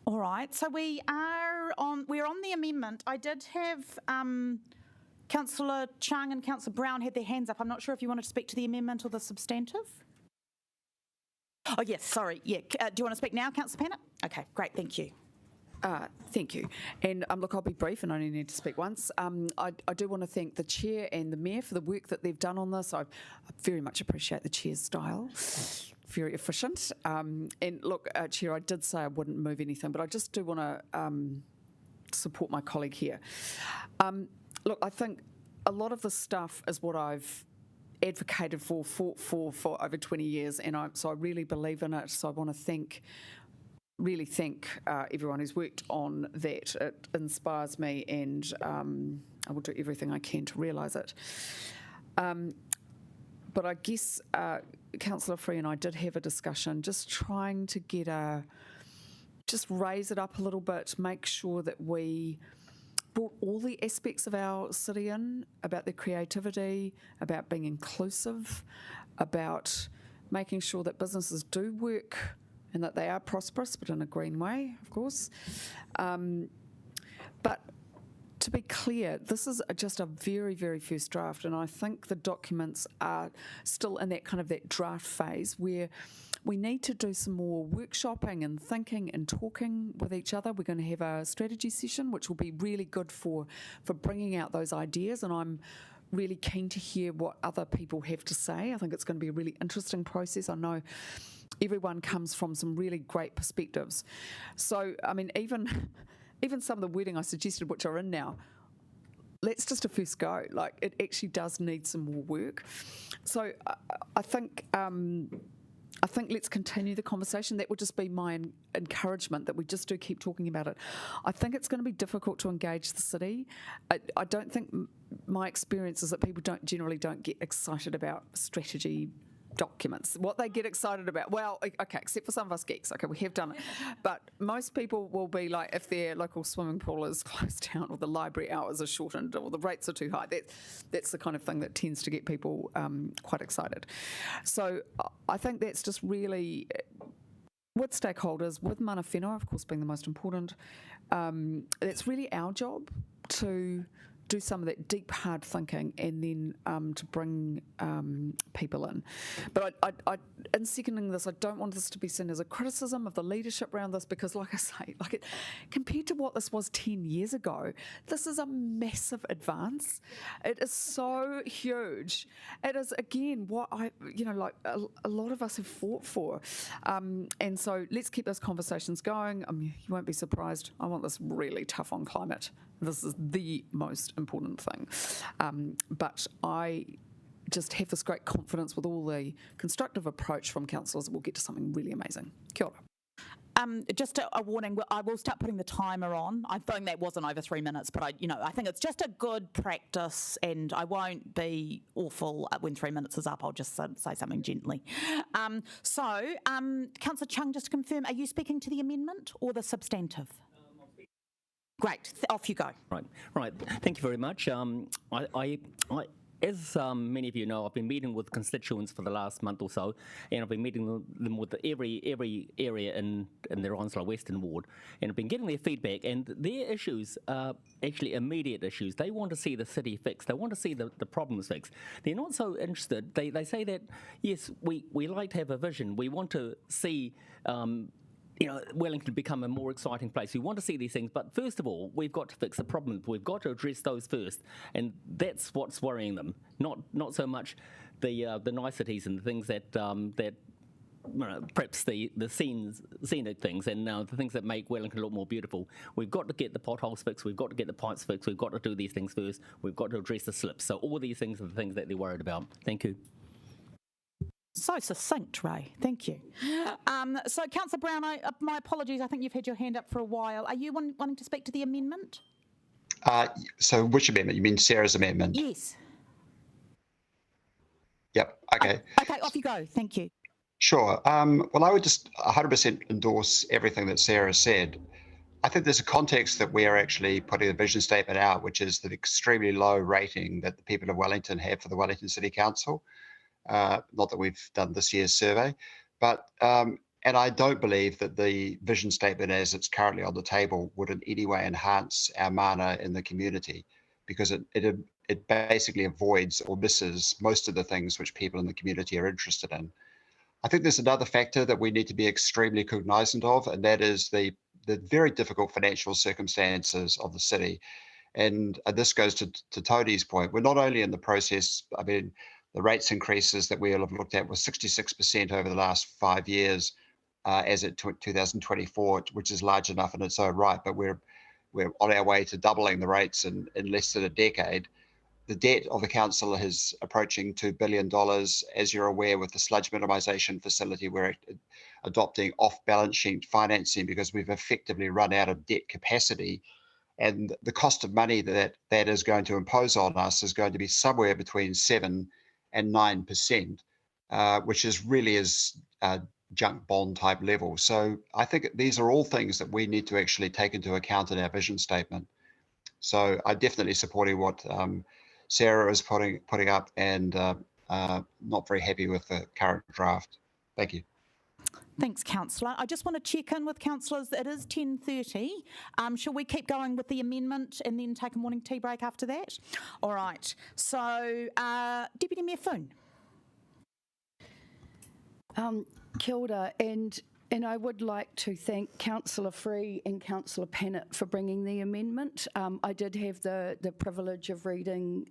All right, so we're on the amendment. I did have Councillor Chung and Councillor Brown had their hands up. I'm not sure if you wanted to speak to the amendment or the substantive. Oh, yes, sorry. Yeah. Do you want to speak now, Councillor Pennant? Okay, great, thank you. Thank you. And look, I'll be brief and only need to speak once. I do want to thank the Chair and the Mayor for the work that they've done on this. I very much appreciate the Chair's style. Very efficient. And look, Chair, I did say I wouldn't move anything, but I just do want to support my colleague here. Look, I think a lot of this stuff is what I've advocated for over 20 years, and so I really believe in it. So I want to really thank everyone who's worked on that. It inspires me, and I will do everything I can to realise it. But I guess Councillor Free and I did have a discussion, just trying to just raise it up a little bit, make sure that we brought all the aspects of our city in, about their creativity, about being inclusive, about making sure that businesses do work and that they are prosperous, but in a green way, of course. But to be clear, this is just a very, very first draft, and I think the documents are still in that draft phase where we need to do some more workshopping and thinking and talking with each other. We're going to have a strategy session, which will be really good for bringing out those ideas, and I'm really keen to hear what other people have to say. I think it's going to be a really interesting process. I know everyone comes from some really great perspectives. So, I mean, even some of the wording I suggested, which are in now, let's just a first go. Like, it actually does need some more work. So I think let's continue the conversation. That would just be my encouragement, that we just do keep talking about it. I think it's going to be difficult to engage the city. I don't think my experience is that people generally don't get excited about strategy documents. What they get excited about, well, okay, except for some of us geeks, okay, we have done it, but most people will be like, if their local swimming pool is closed down, or the library hours are shortened, or the rates are too high, that's the kind of thing that tends to get people quite excited. So I think that's just really, with stakeholders, with mana whenua, of course, being the most important, it's really our job to do some of that deep, hard thinking, and then to bring people in. But in seconding this, I don't want this to be seen as a criticism of the leadership around this, because, like I say, compared to what this was 10 years ago, this is a massive advance. It is so huge. It is, again, what a lot of us have fought for. And so let's keep those conversations going. I mean, you won't be surprised. I want this really tough on climate. This is the most important thing. But I just have this great confidence with all the constructive approach from councillors that we'll get to something really amazing. Kia ora. Just a warning, I will start putting the timer on. I think that wasn't over 3 minutes, but I think it's just a good practice, and I won't be awful when 3 minutes is up. I'll just say something gently. Councillor Chung, just to confirm, are you speaking to the amendment or the substantive? Great, off you go. Right. Thank you very much. As many of you know, I've been meeting with constituents for the last month or so, and I've been meeting them with every area in the Onslow Western Ward, and I've been getting their feedback, and their issues are actually immediate issues. They want to see the city fixed. They want to see the problems fixed. They're not so interested. They say that, yes, we like to have a vision. We want to see Wellington become a more exciting place. We want to see these things, but first of all, we've got to fix the problems. We've got to address those first, and that's what's worrying them. Not so much the niceties and the things that perhaps the scenic things and the things that make Wellington look more beautiful. We've got to get the potholes fixed. We've got to get the pipes fixed. We've got to do these things first. We've got to address the slips. So all these things are the things that they're worried about. Thank you. So succinct, Ray. Thank you. So, Councillor Brown, my apologies. I think you've had your hand up for a while. Are you wanting to speak to the amendment? So which amendment? You mean Sarah's amendment? Yes. Yep. Okay. Okay, off you go. Thank you. Sure. Well, I would just 100% endorse everything that Sarah said. I think there's a context that we are actually putting the vision statement out, which is the extremely low rating that the people of Wellington have for the Wellington City Council. Not that we've done this year's survey, but And I don't believe that the vision statement as it's currently on the table would in any way enhance our mana in the community, because it basically avoids or misses most of the things which people in the community are interested in. I think there's another factor that we need to be extremely cognizant of, and that is the very difficult financial circumstances of the city. And this goes to Tony's point. We're not only in the process, I mean, the rates increases that we have looked at was 66% over the last 5 years, as at 2024, which is large enough in its own right, but we're on our way to doubling the rates in less than a decade. The debt of the council is approaching $2 billion. As you're aware, with the sludge minimisation facility, we're adopting off-balance sheet financing because we've effectively run out of debt capacity. And the cost of money that is going to impose on us is going to be somewhere between 7 and 9%, which is really junk bond type level. So I think these are all things that we need to actually take into account in our vision statement. So I'm definitely supporting what Sarah is putting up, and not very happy with the current draft. Thank you. Thanks, Councillor. I just want to check in with councillors. It is 10:30. Shall we keep going with the amendment and then take a morning tea break after that? All right. So, Deputy Mayor Foon. Kia ora, and I would like to thank Councillor Free and Councillor Pennant for bringing the amendment. I did have the privilege of reading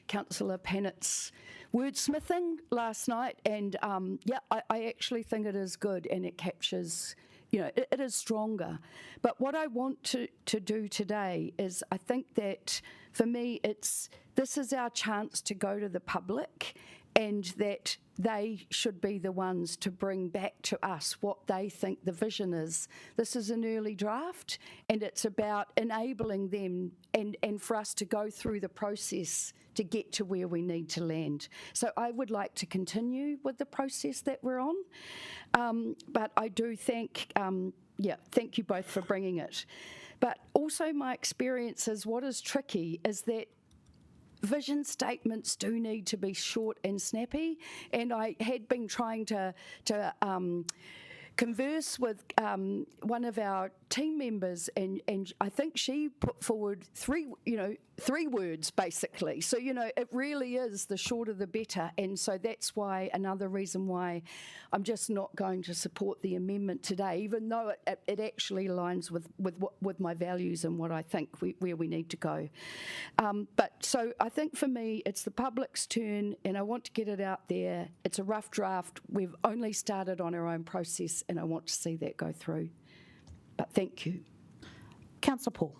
Councillor Pennant's wordsmithing last night, and I actually think it is good, and it captures, it is stronger. But what I want to do today is, I think that for me, this is our chance to go to the public, and that they should be the ones to bring back to us what they think the vision is. This is an early draft, and it's about enabling them and for us to go through the process to get to where we need to land. So I would like to continue with the process that we're on, but I do thank you both for bringing it. But also my experience is what is tricky is that vision statements do need to be short and snappy, and I had been trying to converse with one of our team members, and I think she put forward three words basically. So it really is the shorter the better, and so that's why another reason why I'm just not going to support the amendment today, even though it actually aligns with my values and what I think where we need to go. But so I think for me it's the public's turn, and I want to get it out there. It's a rough draft. We've only started on our own process, and I want to see that go through. But thank you. Councillor Paul.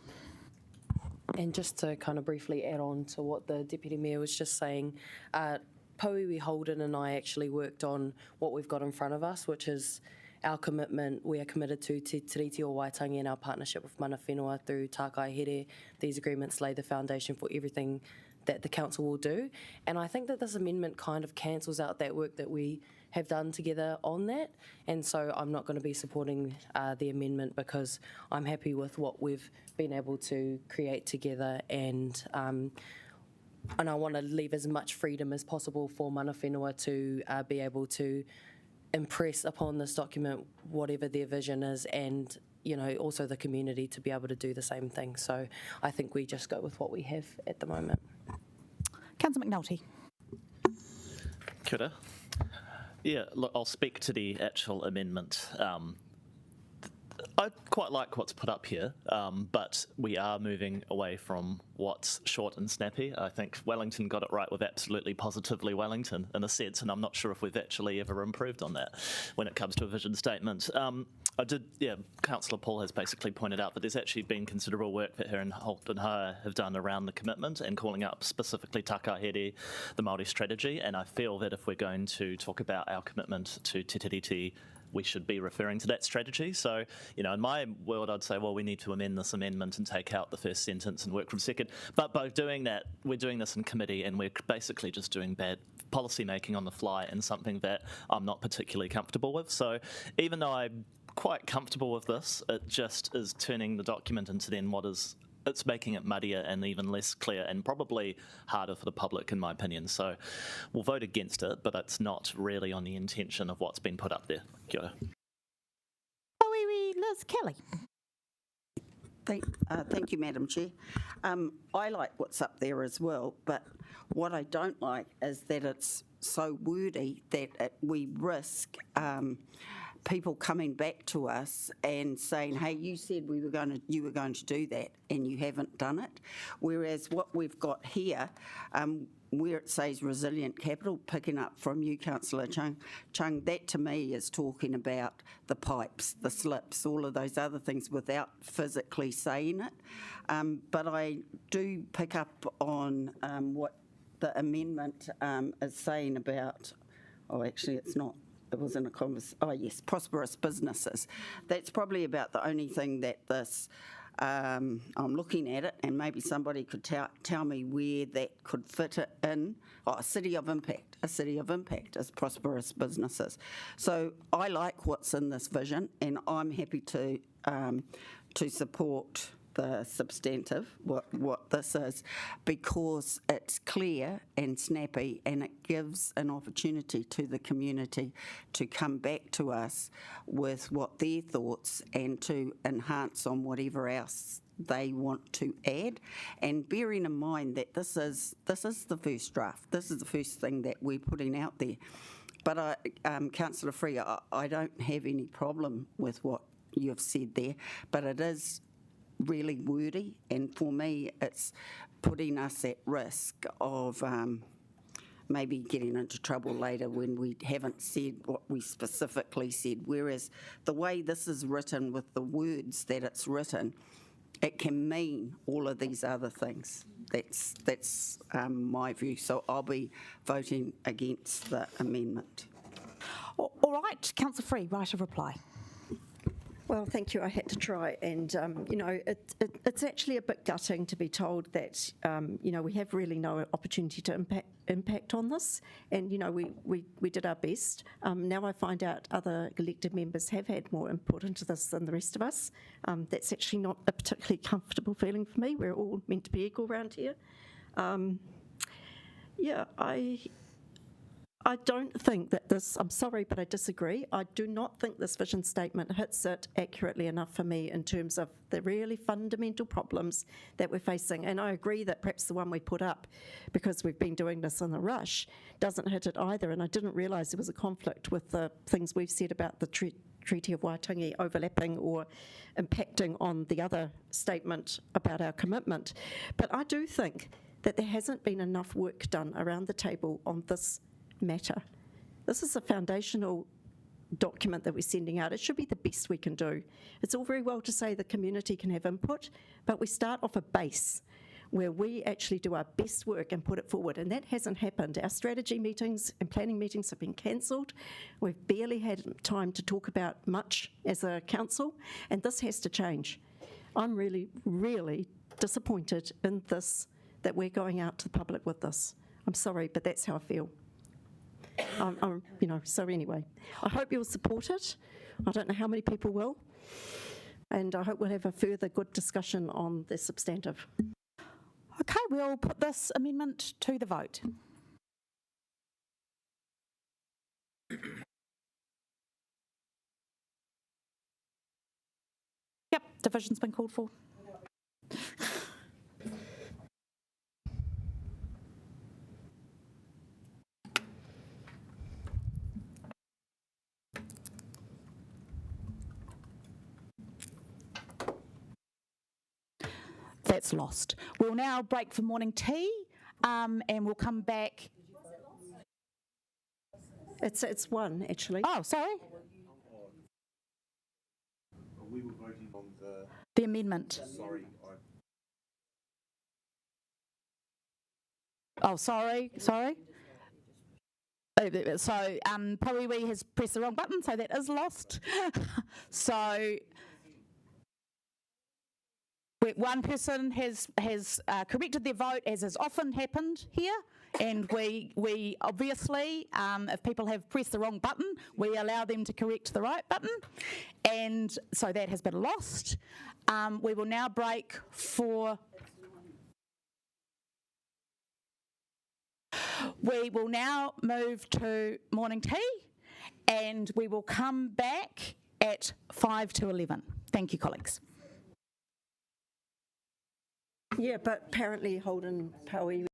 And just to kind of briefly add on to what the Deputy Mayor was just saying, Pauiwi Holden and I actually worked on what we've got in front of us, which is our commitment. We are committed to Te Tiriti o Waitangi and our partnership with Mana Whenua through Tākai Here. These agreements lay the foundation for everything that the council will do. And I think that this amendment kind of cancels out that work that we have done together on that, and so I'm not going to be supporting the amendment because I'm happy with what we've been able to create together, and I want to leave as much freedom as possible for Mana Whenua to be able to impress upon this document whatever their vision is, and also the community to be able to do the same thing. So I think we just go with what we have at the moment. Councillor McNulty. Kia ora. Yeah, look, I'll speak to the actual amendment. I quite like what's put up here, but we are moving away from what's short and snappy. I think Wellington got it right with absolutely positively Wellington in a sense, and I'm not sure if we've actually ever improved on that when it comes to a vision statement. Councillor Paul has basically pointed out that there's actually been considerable work that her and Holden have done around the commitment and calling up specifically Takahere, the Māori strategy, and I feel that if we're going to talk about our commitment to Te Tiriti, we should be referring to that strategy. So, in my world, I'd say, well, we need to amend this amendment and take out the first sentence and work from second. But by doing that, we're doing this in committee, and we're basically just doing bad policy making on the fly, and something that I'm not particularly comfortable with. So even though I'm quite comfortable with this, it just is turning the document into then it's making it muddier and even less clear, and probably harder for the public, in my opinion. So we'll vote against it, but it's not really on the intention of what's been put up there. Kia ora. Councillors, Kelly. Thank you, Madam Chair. I like what's up there as well, but what I don't like is that it's so wordy that we risk people coming back to us and saying, "Hey, you said you were going to do that, and you haven't done it." Whereas what we've got here, where it says resilient capital, picking up from you, Councillor Chung, that to me is talking about the pipes, the slips, all of those other things without physically saying it. But I do pick up on what the amendment is saying about, actually it's not. It was in a conversation, prosperous businesses. That's probably about the only thing that this, I'm looking at it, and maybe somebody could tell me where that could fit it in. A city of impact is prosperous businesses. So I like what's in this vision, and I'm happy to support the substantive, what this is, because it's clear and snappy, and it gives an opportunity to the community to come back to us with what their thoughts and to enhance on whatever else they want to add. And bearing in mind that this is the first draft, this is the first thing that we're putting out there. But Councillor Free, I don't have any problem with what you've said there, but it is really wordy, and for me it's putting us at risk of maybe getting into trouble later when we haven't said what we specifically said. Whereas the way this is written, with the words that it's written, it can mean all of these other things. That's my view. So I'll be voting against the amendment. All right, Councillor Free, right of reply. Well, thank you. I had to try, and it's actually a bit gutting to be told that we have really no opportunity to impact on this, and we did our best. Now I find out other elected members have had more input into this than the rest of us. That's actually not a particularly comfortable feeling for me. We're all meant to be equal around here. I don't think that this, I'm sorry, but I disagree. I do not think this vision statement hits it accurately enough for me in terms of the really fundamental problems that we're facing. And I agree that perhaps the one we put up, because we've been doing this in a rush, doesn't hit it either. And I didn't realise there was a conflict with the things we've said about the Treaty of Waitangi overlapping or impacting on the other statement about our commitment. But I do think that there hasn't been enough work done around the table on this matter. This is a foundational document that we're sending out. It should be the best we can do. It's all very well to say the community can have input, but we start off a base where we actually do our best work and put it forward, and that hasn't happened. Our strategy meetings and planning meetings have been cancelled. We've barely had time to talk about much as a council, and this has to change. I'm really, really disappointed in this, that we're going out to the public with this. I'm sorry, but that's how I feel. So anyway, I hope you'll support it. I don't know how many people will, and I hope we'll have a further good discussion on the substantive. Okay, we'll put this amendment to the vote. Yep, division's been called for. That's lost. We'll now break for morning tea, and we'll come back. It's one, actually. Oh, sorry. We were voting on the amendment. Sorry. Oh, sorry. So, Poiwi has pressed the wrong button, so that is lost. So, one person has corrected their vote, as has often happened here, and we obviously, if people have pressed the wrong button, we allow them to correct the right button, and so that has been lost. We will now break for... We will now move to morning tea, and we will come back at 5 to 11. Thank you, colleagues. Yeah, but apparently Holden Pau'i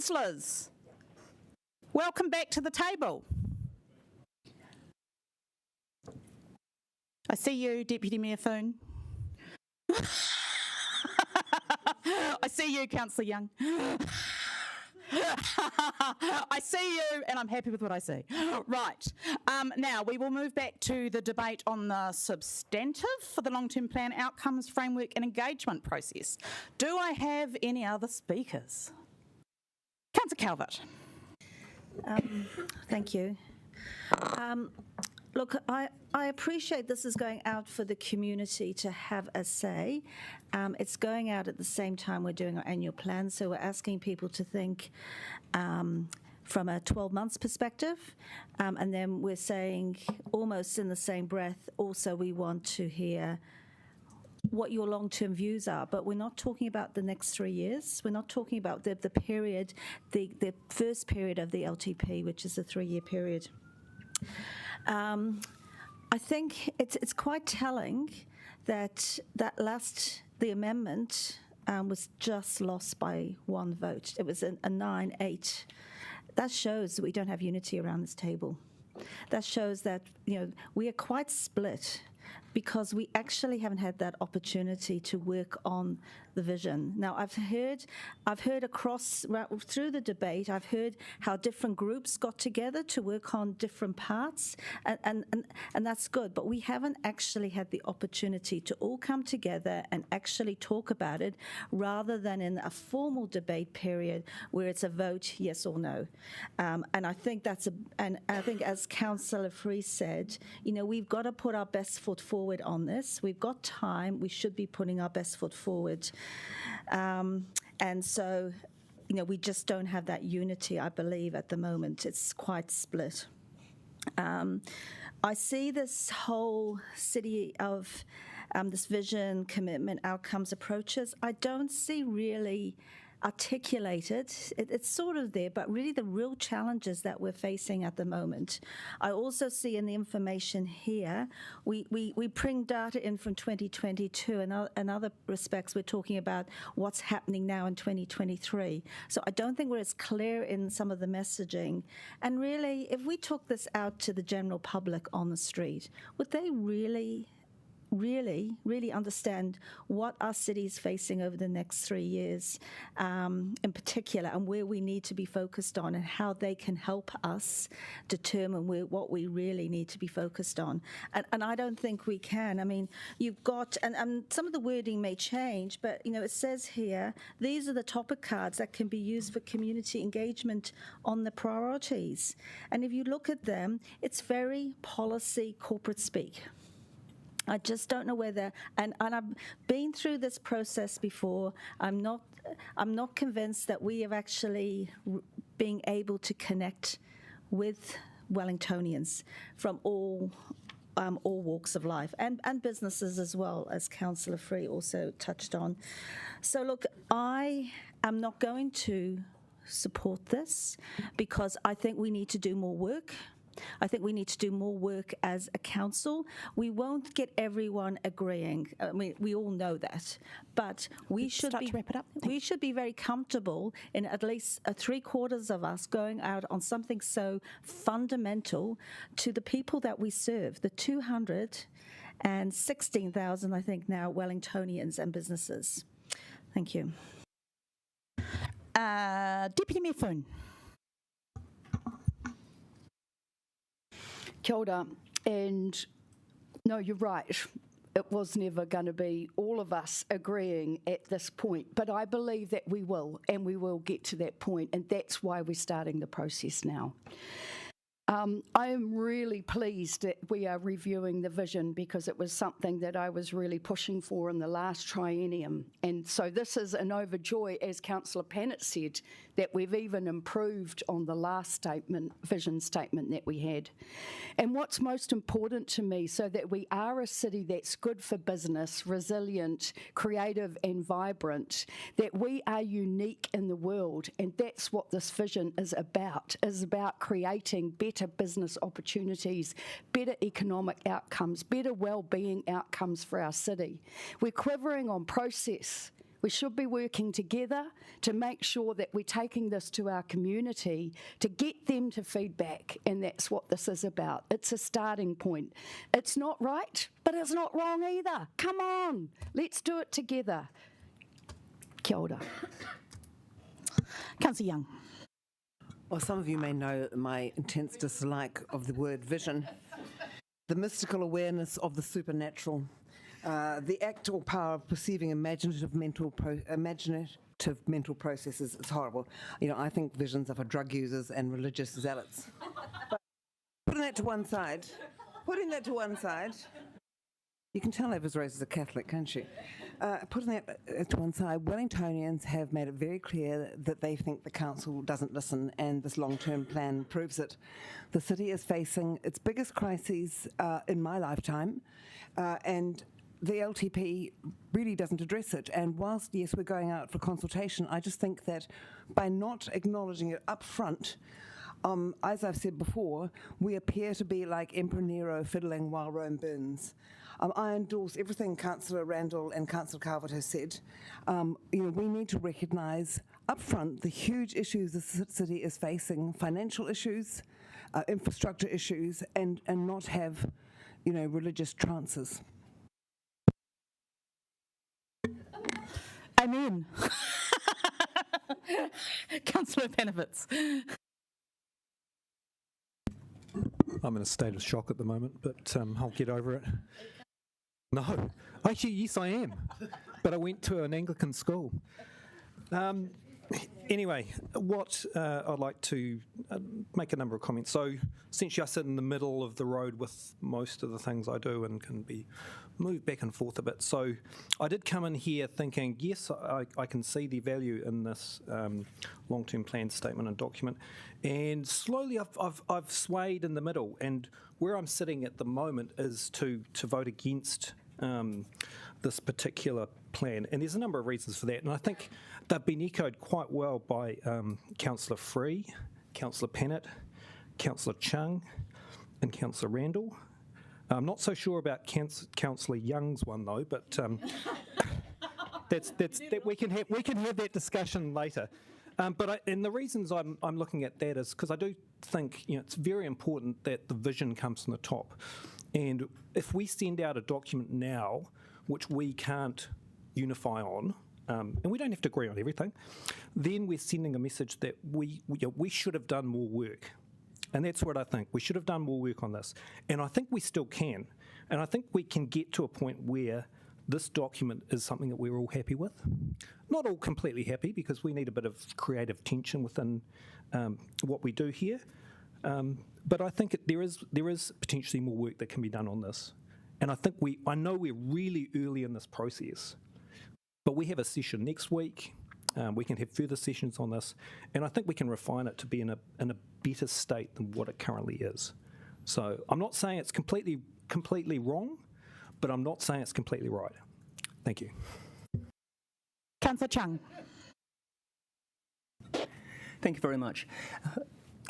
Councillors, welcome back to the table. I see you, Deputy Mayor Foon. I see you, Councillor Young. I see you, and I'm happy with what I see. Right. Now, we will move back to the debate on the substantive for the long-term plan outcomes, framework and engagement process. Do I have any other speakers? Councillor Calvert. Thank you. Look, I appreciate this is going out for the community to have a say. It's going out at the same time we're doing our annual plan, so we're asking people to think from a 12 months perspective, and then we're saying almost in the same breath, also we want to hear what your long-term views are, but we're not talking about the next 3 years. We're not talking about the period, the first period of the LTP, which is a 3-year period. I think it's quite telling that the amendment was just lost by one vote. It was a 9-8. That shows that we don't have unity around this table. That shows that we are quite split because we actually haven't had that opportunity to work on the vision. Now, I've heard across through the debate, I've heard how different groups got together to work on different parts, and that's good, but we haven't actually had the opportunity to all come together and actually talk about it, rather than in a formal debate period where it's a vote yes or no. And I think and I think, as Councillor Free said, we've got to put our best foot forward on this. We've got time. We should be putting our best foot forward. And so, we just don't have that unity, I believe, at the moment. It's quite split. I see this whole city of this vision, commitment, outcomes, approaches. I don't see really articulated. It's sort of there, but really the real challenges that we're facing at the moment. I also see in the information here, we bring data in from 2022, and in other respects we're talking about what's happening now in 2023. So I don't think we're as clear in some of the messaging. And really, if we took this out to the general public on the street, would they really understand what our city is facing over the next 3 years in particular, and where we need to be focused on, and how they can help us determine what we really need to be focused on. And I don't think we can. I mean, you've got, and some of the wording may change, but it says here, these are the topic cards that can be used for community engagement on the priorities. And if you look at them, it's very policy corporate speak. I just don't know whether, and I've been through this process before. I'm not convinced that we have actually been able to connect with Wellingtonians from all walks of life, and businesses as well, as Councillor Free also touched on. So look, I am not going to support this because I think we need to do more work. I think we need to do more work as a council. We won't get everyone agreeing. I mean, we all know that, but we should be very comfortable in at least 3/4 of us going out on something so fundamental to the people that we serve, the 216,000, I think now, Wellingtonians and businesses. Thank you. Deputy Mayor Foon. Kia ora, and no, you're right. It was never going to be all of us agreeing at this point, but I believe that we will, and we will get to that point, and that's why we're starting the process now. I am really pleased that we are reviewing the vision, because it was something that I was really pushing for in the last triennium. And so this is an overjoy, as Councillor Pannett said, that we've even improved on the last vision statement that we had. And what's most important to me, so that we are a city that's good for business, resilient, creative and vibrant, that we are unique in the world, and that's what this vision is about creating better business opportunities, better economic outcomes, better well-being outcomes for our city. We're quivering on process. We should be working together to make sure that we're taking this to our community to get them to feedback, and that's what this is about. It's a starting point. It's not right, but it's not wrong either. Come on, let's do it together. Kia ora. Councillor Young. Well, some of you may know my intense dislike of the word vision, the mystical awareness of the supernatural, the act or power of perceiving imaginative mental processes. It's horrible. You know, I think visions are for drug users and religious zealots. But putting that to one side, you can tell I was raised as a Catholic, can't you? Putting that to one side, Wellingtonians have made it very clear that they think the council doesn't listen, and this long-term plan proves it. The city is facing its biggest crises in my lifetime, and the LTP really doesn't address it. And whilst, yes, we're going out for consultation, I just think that by not acknowledging it up front, as I've said before, we appear to be like Emperor Nero fiddling while Rome burns. I endorse everything Councillor Randall and Councillor Calvert has said. We need to recognise up front the huge issues the city is facing, financial issues, infrastructure issues, and not have, religious trances. Amen. Councillor Penevitz. I'm in a state of shock at the moment, but I'll get over it. No. Actually, yes, I am. But I went to an Anglican school. Anyway, what I'd like to make a number of comments. So essentially I sit in the middle of the road with most of the things I do and can be moved back and forth a bit. So I did come in here thinking, yes, I can see the value in this long-term plan statement and document. And slowly I've swayed in the middle. And where I'm sitting at the moment is to vote against this particular plan. And there's a number of reasons for that. And I think they've been echoed quite well by Councillor Free, Councillor Pennant, Councillor Chung, and Councillor Randall. I'm not so sure about Councillor Young's one though, but we can have that discussion later. And the reasons I'm looking at that is because I do think it's very important that the vision comes from the top. And if we send out a document now, which we can't unify on, and we don't have to agree on everything, then we're sending a message that we should have done more work. And that's what I think. We should have done more work on this. And I think we still can. And I think we can get to a point where this document is something that we're all happy with. Not all completely happy, because we need a bit of creative tension within what we do here. But I think there is potentially more work that can be done on this. And I know we're really early in this process, but we have a session next week. We can have further sessions on this, and I think we can refine it to be in a better state than what it currently is. So I'm not saying it's completely wrong, but I'm not saying it's completely right. Thank you. Councillor Chung. Thank you very much.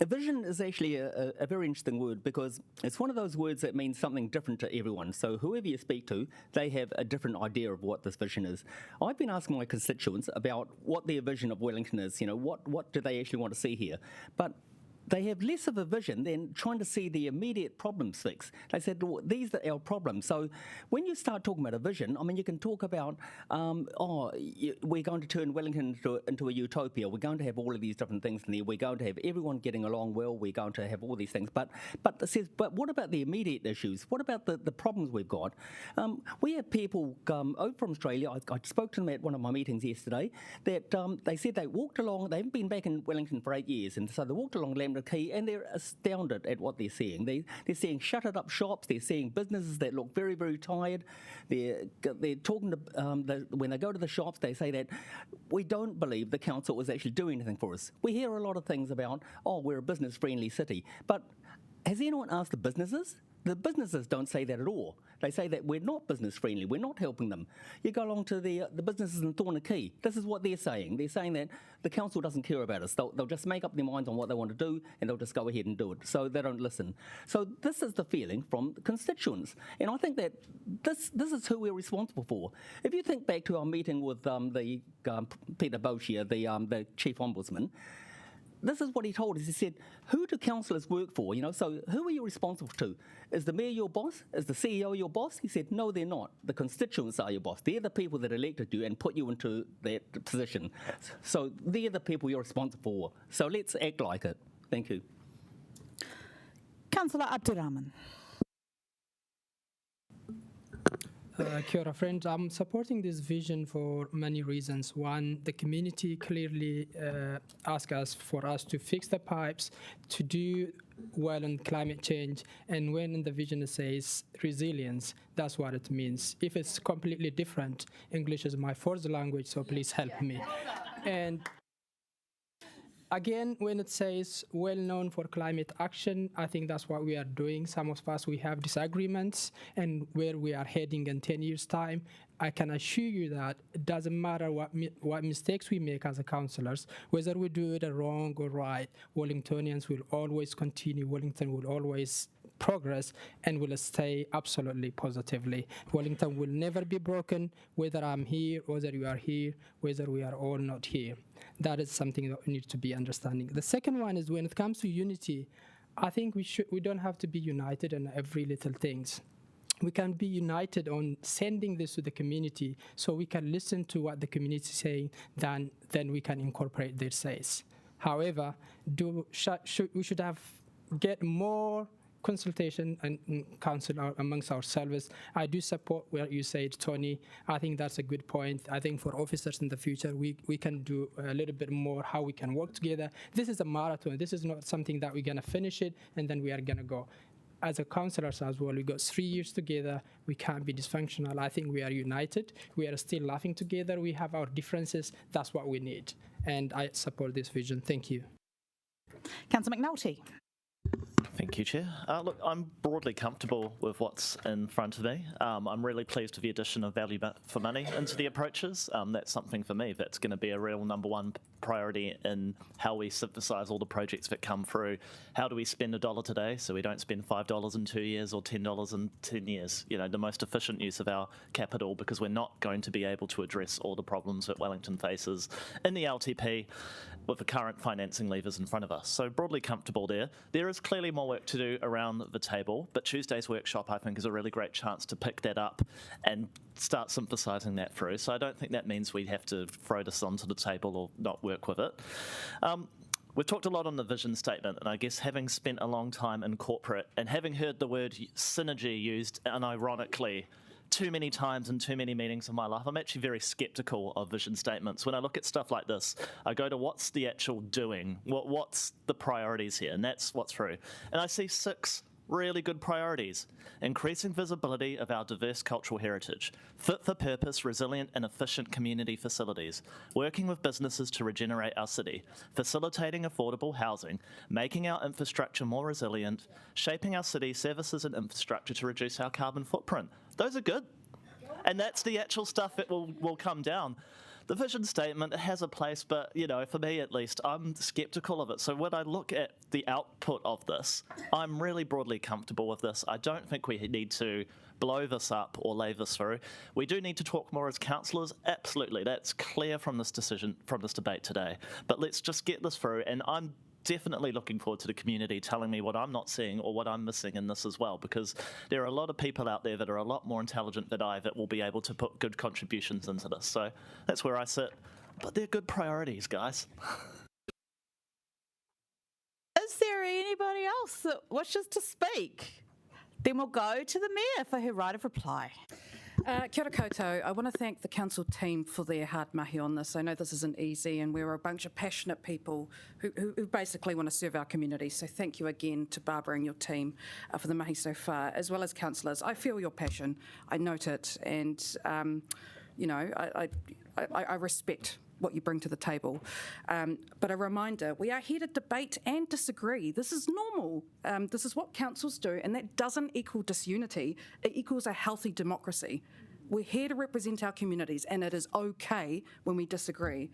A vision is actually a very interesting word, because it's one of those words that means something different to everyone. So whoever you speak to, they have a different idea of what this vision is. I've been asking my constituents about what their vision of Wellington is. What do they actually want to see here? But they have less of a vision than trying to see the immediate problems fixed. They said, well, these are our problems. So when you start talking about a vision, I mean, you can talk about, we're going to turn Wellington into a utopia. We're going to have all of these different things in there. We're going to have everyone getting along well. We're going to have all these things. But it says, but what about the immediate issues? What about the problems we've got? We have people over from Australia. I spoke to them at one of my meetings yesterday, that they said they walked along. They haven't been back in Wellington for 8 years. And so they walked along Lambda Key, and they're astounded at what they're seeing. They're seeing shuttered up shops. They're seeing businesses that look very, very tired. They're talking to when they go to the shops, they say that we don't believe the council is actually doing anything for us. We hear a lot of things about, we're a business-friendly city, but has anyone asked the businesses? The businesses don't say that at all. They say that we're not business friendly, we're not helping them. You go along to the businesses in Tōnaki, this is what they're saying. They're saying that the council doesn't care about us. They'll just make up their minds on what they want to do and they'll just go ahead and do it. So they don't listen. So this is the feeling from the constituents. And I think that this is who we're responsible for. If you think back to our meeting with Peter Boshier, the Chief Ombudsman, this is what he told us. He said, who do councillors work for? So who are you responsible to? Is the mayor your boss? Is the CEO your boss? He said, no, they're not. The constituents are your boss. They're the people that elected you and put you into that position. So they're the people you're responsible for. So let's act like it. Thank you. Councillor Abdurrahman. Kia ora, friends. I'm supporting this vision for many reasons. One, the community clearly asked us for us to fix the pipes, to do well on climate change, and when in the vision it says resilience, that's what it means. If it's completely different, English is my fourth language, so please help me. And again, when it says well known for climate action, I think that's what we are doing. Some of us, we have disagreements and where we are heading in 10 years' time. I can assure you that it doesn't matter what mistakes we make as a councillors, whether we do it wrong or right, Wellingtonians will always continue. Wellington will always progress and will stay absolutely positively. Wellington will never be broken, whether I'm here, whether you are here, whether we are all not here. That is something that we need to be understanding. The second one is when it comes to unity, I think we don't have to be united on every little things. We can be united on sending this to the community so we can listen to what the community is saying, then we can incorporate their says. However, we should get more consultation and counsel amongst ourselves. I do support what you said, Tony. I think that's a good point. I think for officers in the future, we can do a little bit more how we can work together. This is a marathon. This is not something that we're going to finish it and then we are going to go. As a councillors as well, we got 3 years together. We can't be dysfunctional. I think we are united. We are still laughing together. We have our differences. That's what we need. And I support this vision. Thank you. Councillor McNulty. Thank you, Chair. Look, I'm broadly comfortable with what's in front of me. I'm really pleased with the addition of value for money into the approaches. That's something for me that's going to be a real number one priority in how we synthesise all the projects that come through. How do we spend $1 today so we don't spend $5 in 2 years or $10 in 10 years? The most efficient use of our capital, because we're not going to be able to address all the problems that Wellington faces in the LTP with the current financing levers in front of us. So broadly comfortable there. There is clearly more work to do around the table, but Tuesday's workshop, I think, is a really great chance to pick that up and start synthesising that through. So I don't think that means we have to throw this onto the table or not work with it. We've talked a lot on the vision statement, and I guess having spent a long time in corporate and having heard the word synergy used unironically too many times in too many meetings in my life, I'm actually very sceptical of vision statements. When I look at stuff like this, I go to what's the actual doing? What's the priorities here? And that's what's through. And I see 6 really good priorities. Increasing visibility of our diverse cultural heritage, fit for purpose, resilient and efficient community facilities, working with businesses to regenerate our city, facilitating affordable housing, making our infrastructure more resilient, shaping our city services and infrastructure to reduce our carbon footprint. Those are good. And that's the actual stuff that will come down. The vision statement has a place, but, for me at least, I'm sceptical of it. So when I look at the output of this, I'm really broadly comfortable with this. I don't think we need to blow this up or lay this through. We do need to talk more as councillors, absolutely. That's clear from this decision, from this debate today. But let's just get this through, and I'm definitely looking forward to the community telling me what I'm not seeing or what I'm missing in this as well, because there are a lot of people out there that are a lot more intelligent than I that will be able to put good contributions into this. So that's where I sit. But they're good priorities, guys. Is there anybody else that wishes to speak? Then we'll go to the Mayor for her right of reply. Kia ora koutou. I want to thank the council team for their hard mahi on this. I know this isn't easy, and we're a bunch of passionate people who basically want to serve our community. So thank you again to Barbara and your team for the mahi so far, as well as councillors. I feel your passion. I note it, and I respect what you bring to the table. But a reminder, we are here to debate and disagree. This is normal. This is what councils do, and that doesn't equal disunity. It equals a healthy democracy. We're here to represent our communities, and it is okay when we disagree.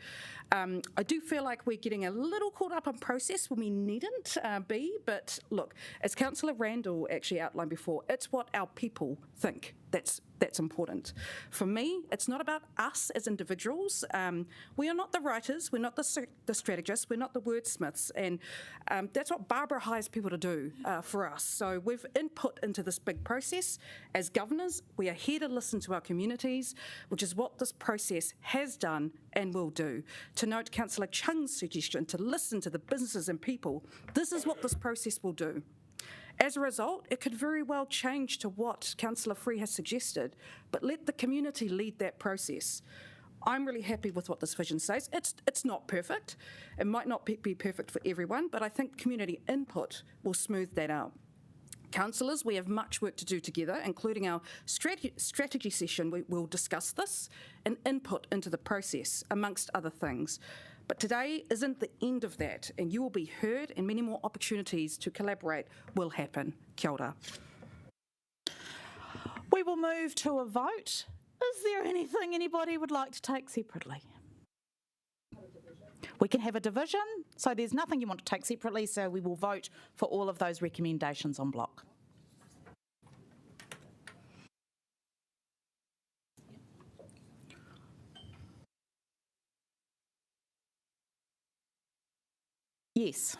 I do feel like we're getting a little caught up on process when we needn't be, but look, as Councillor Randall actually outlined before, it's what our people think that's important. For me, it's not about us as individuals. We are not the writers, we're not the strategists, we're not the wordsmiths, and that's what Barbara hires people to do for us. So we've input into this big process. As governors, we are here to listen to our communities, which is what this process has done and will do. To note Councillor Chung's suggestion to listen to the businesses and people, this is what this process will do. As a result, it could very well change to what Councillor Free has suggested, but let the community lead that process. I'm really happy with what this vision says. It's not perfect. It might not be perfect for everyone, but I think community input will smooth that out. Councillors, we have much work to do together, including our strategy session. We will discuss this and input into the process, amongst other things. But today isn't the end of that, and you will be heard, and many more opportunities to collaborate will happen. Kia ora. We will move to a vote. Is there anything anybody would like to take separately? We can have a division, so there's nothing you want to take separately, so we will vote for all of those recommendations en bloc. Yes.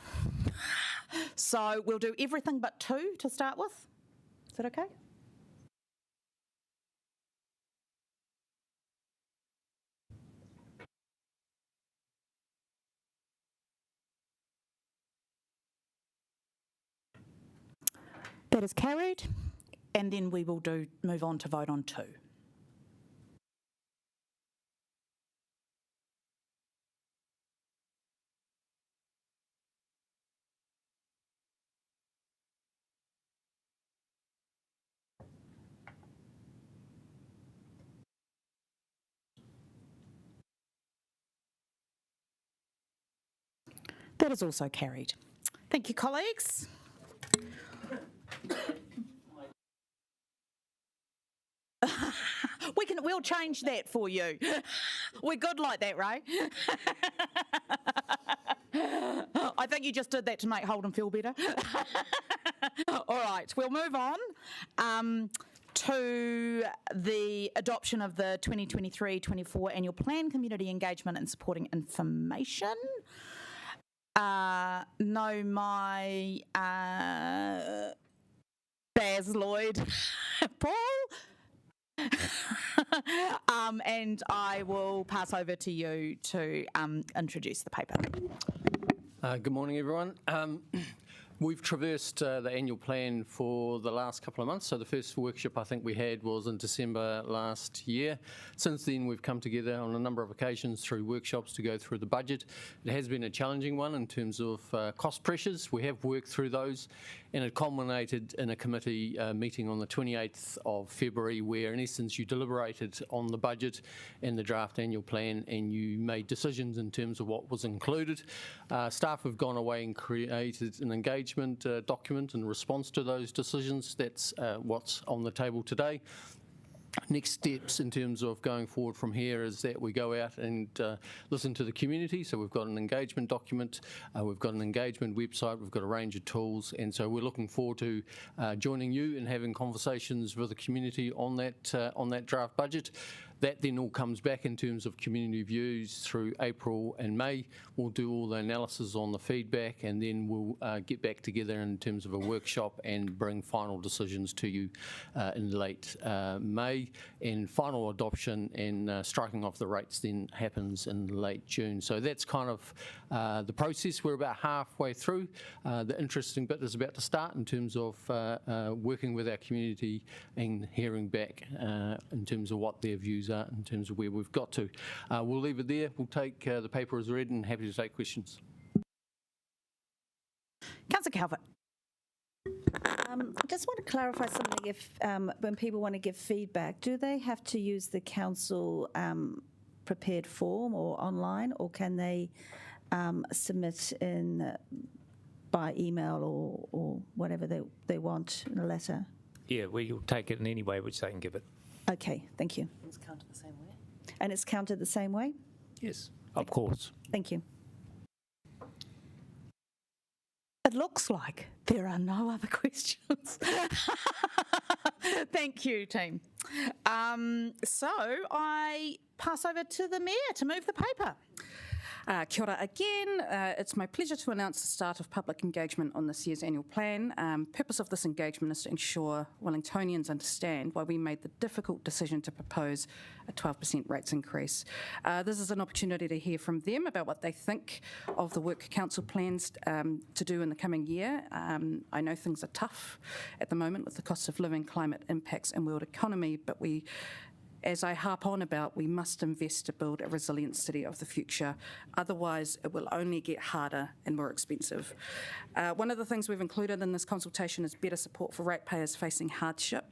So we'll do everything but 2 to start with. Is that okay? That is carried, and then we will move on to vote on 2. That is also carried. Thank you, colleagues. We'll change that for you. We're good like that, Ray. I think you just did that to make Holden feel better. All right, we'll move on to the adoption of the 2023-24 annual plan, community engagement and supporting information. No, my Baz Lloyd, Paul. And I will pass over to you to introduce the paper. Good morning, everyone. We've traversed the annual plan for the last couple of months. So the first workshop I think we had was in December last year. Since then, we've come together on a number of occasions through workshops to go through the budget. It has been a challenging one in terms of cost pressures. We have worked through those, and it culminated in a committee meeting on the 28th of February, where in essence you deliberated on the budget and the draft annual plan, and you made decisions in terms of what was included. Staff have gone away and created an engagement document in response to those decisions. That's what's on the table today. Next steps in terms of going forward from here is that we go out and listen to the community. So we've got an engagement document, we've got an engagement website, we've got a range of tools, and so we're looking forward to joining you and having conversations with the community on that draft budget. That then all comes back in terms of community views through April and May. We'll do all the analysis on the feedback, and then we'll get back together in terms of a workshop and bring final decisions to you in late May. And final adoption and striking off the rates then happens in late June. So that's kind of the process. We're about halfway through. The interesting bit is about to start in terms of working with our community and hearing back in terms of what their views are in terms of where we've got to. We'll leave it there. We'll take the paper as read and happy to take questions. Councillor Calvert. I just want to clarify something. If when people want to give feedback, do they have to use the council prepared form or online, or can they submit in by email or whatever they want in a letter? Yeah, we'll take it in any way which they can give it. Okay, thank you. It's counted the same way. And it's counted the same way? Yes, of course. Thank you. It looks like there are no other questions. Thank you, team. So I pass over to the Mayor to move the paper. Kia ora again. It's my pleasure to announce the start of public engagement on this year's annual plan. Purpose of this engagement is to ensure Wellingtonians understand why we made the difficult decision to propose a 12% rates increase. This is an opportunity to hear from them about what they think of the work Council plans to do in the coming year. I know things are tough at the moment with the cost of living, climate impacts and world economy, but as I harp on about, we must invest to build a resilient city of the future. Otherwise, it will only get harder and more expensive. One of the things we've included in this consultation is better support for ratepayers facing hardship.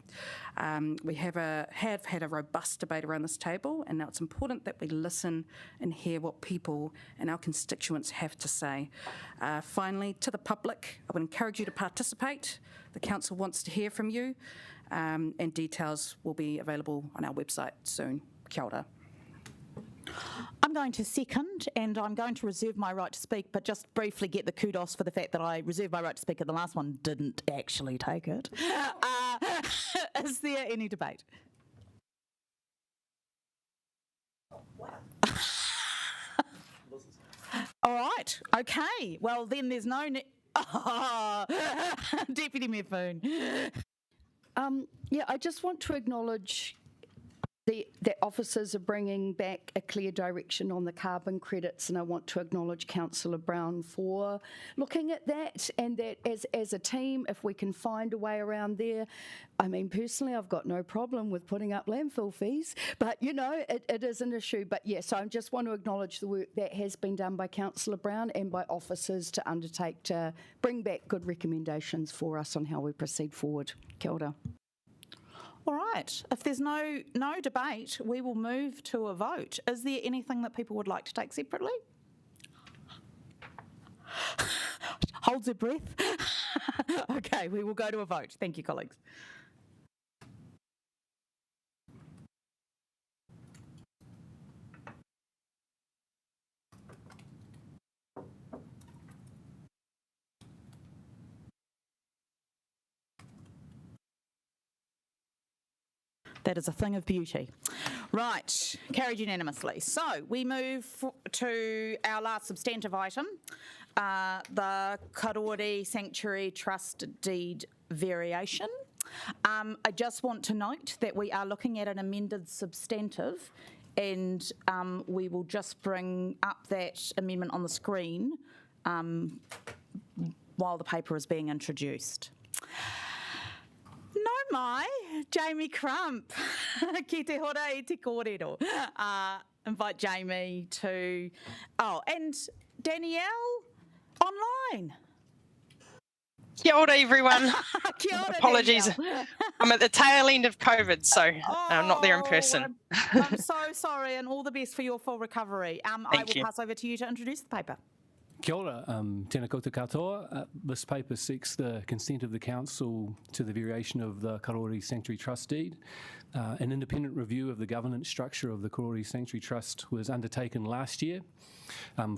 We have had a robust debate around this table, and now it's important that we listen and hear what people and our constituents have to say. Finally, to the public, I would encourage you to participate. The Council wants to hear from you. And details will be available on our website soon. Kia ora. I'm going to second, and I'm going to reserve my right to speak, but just briefly get the kudos for the fact that I reserved my right to speak at the last one, didn't actually take it. Is there any debate? All right, okay. Well, then there's no... Deputy Mayor Poon. Yeah, I just want to acknowledge that officers are bringing back a clear direction on the carbon credits, and I want to acknowledge Councillor Brown for looking at that, and that as a team, if we can find a way around there. I mean, personally, I've got no problem with putting up landfill fees, but, you know, it is an issue. But, yes, I just want to acknowledge the work that has been done by Councillor Brown and by officers to undertake to bring back good recommendations for us on how we proceed forward. Kia ora. All right. If there's no debate, we will move to a vote. Is there anything that people would like to take separately? Holds their breath. Okay, we will go to a vote. Thank you, colleagues. That is a thing of beauty. Right, carried unanimously. So we move to our last substantive item, the Karori Sanctuary Trust Deed variation. I just want to note that we are looking at an amended substantive, and we will just bring up that amendment on the screen while the paper is being introduced. No mai, Jamie Crump. Ki te hora I te kōrero. Invite Jamie to... Oh, and Danielle online. Kia ora, everyone. Kia ora, Apologies. Danielle. I'm at the tail end of COVID, so I'm not there in person. I'm so sorry, and all the best for your full recovery. I will you. pass over to you to introduce the paper. Kia ora, tēnā koutou katoa. This paper seeks the consent of the Council to the variation of the Karori Sanctuary Trust Deed. An independent review of the governance structure of the Karori Sanctuary Trust was undertaken last year,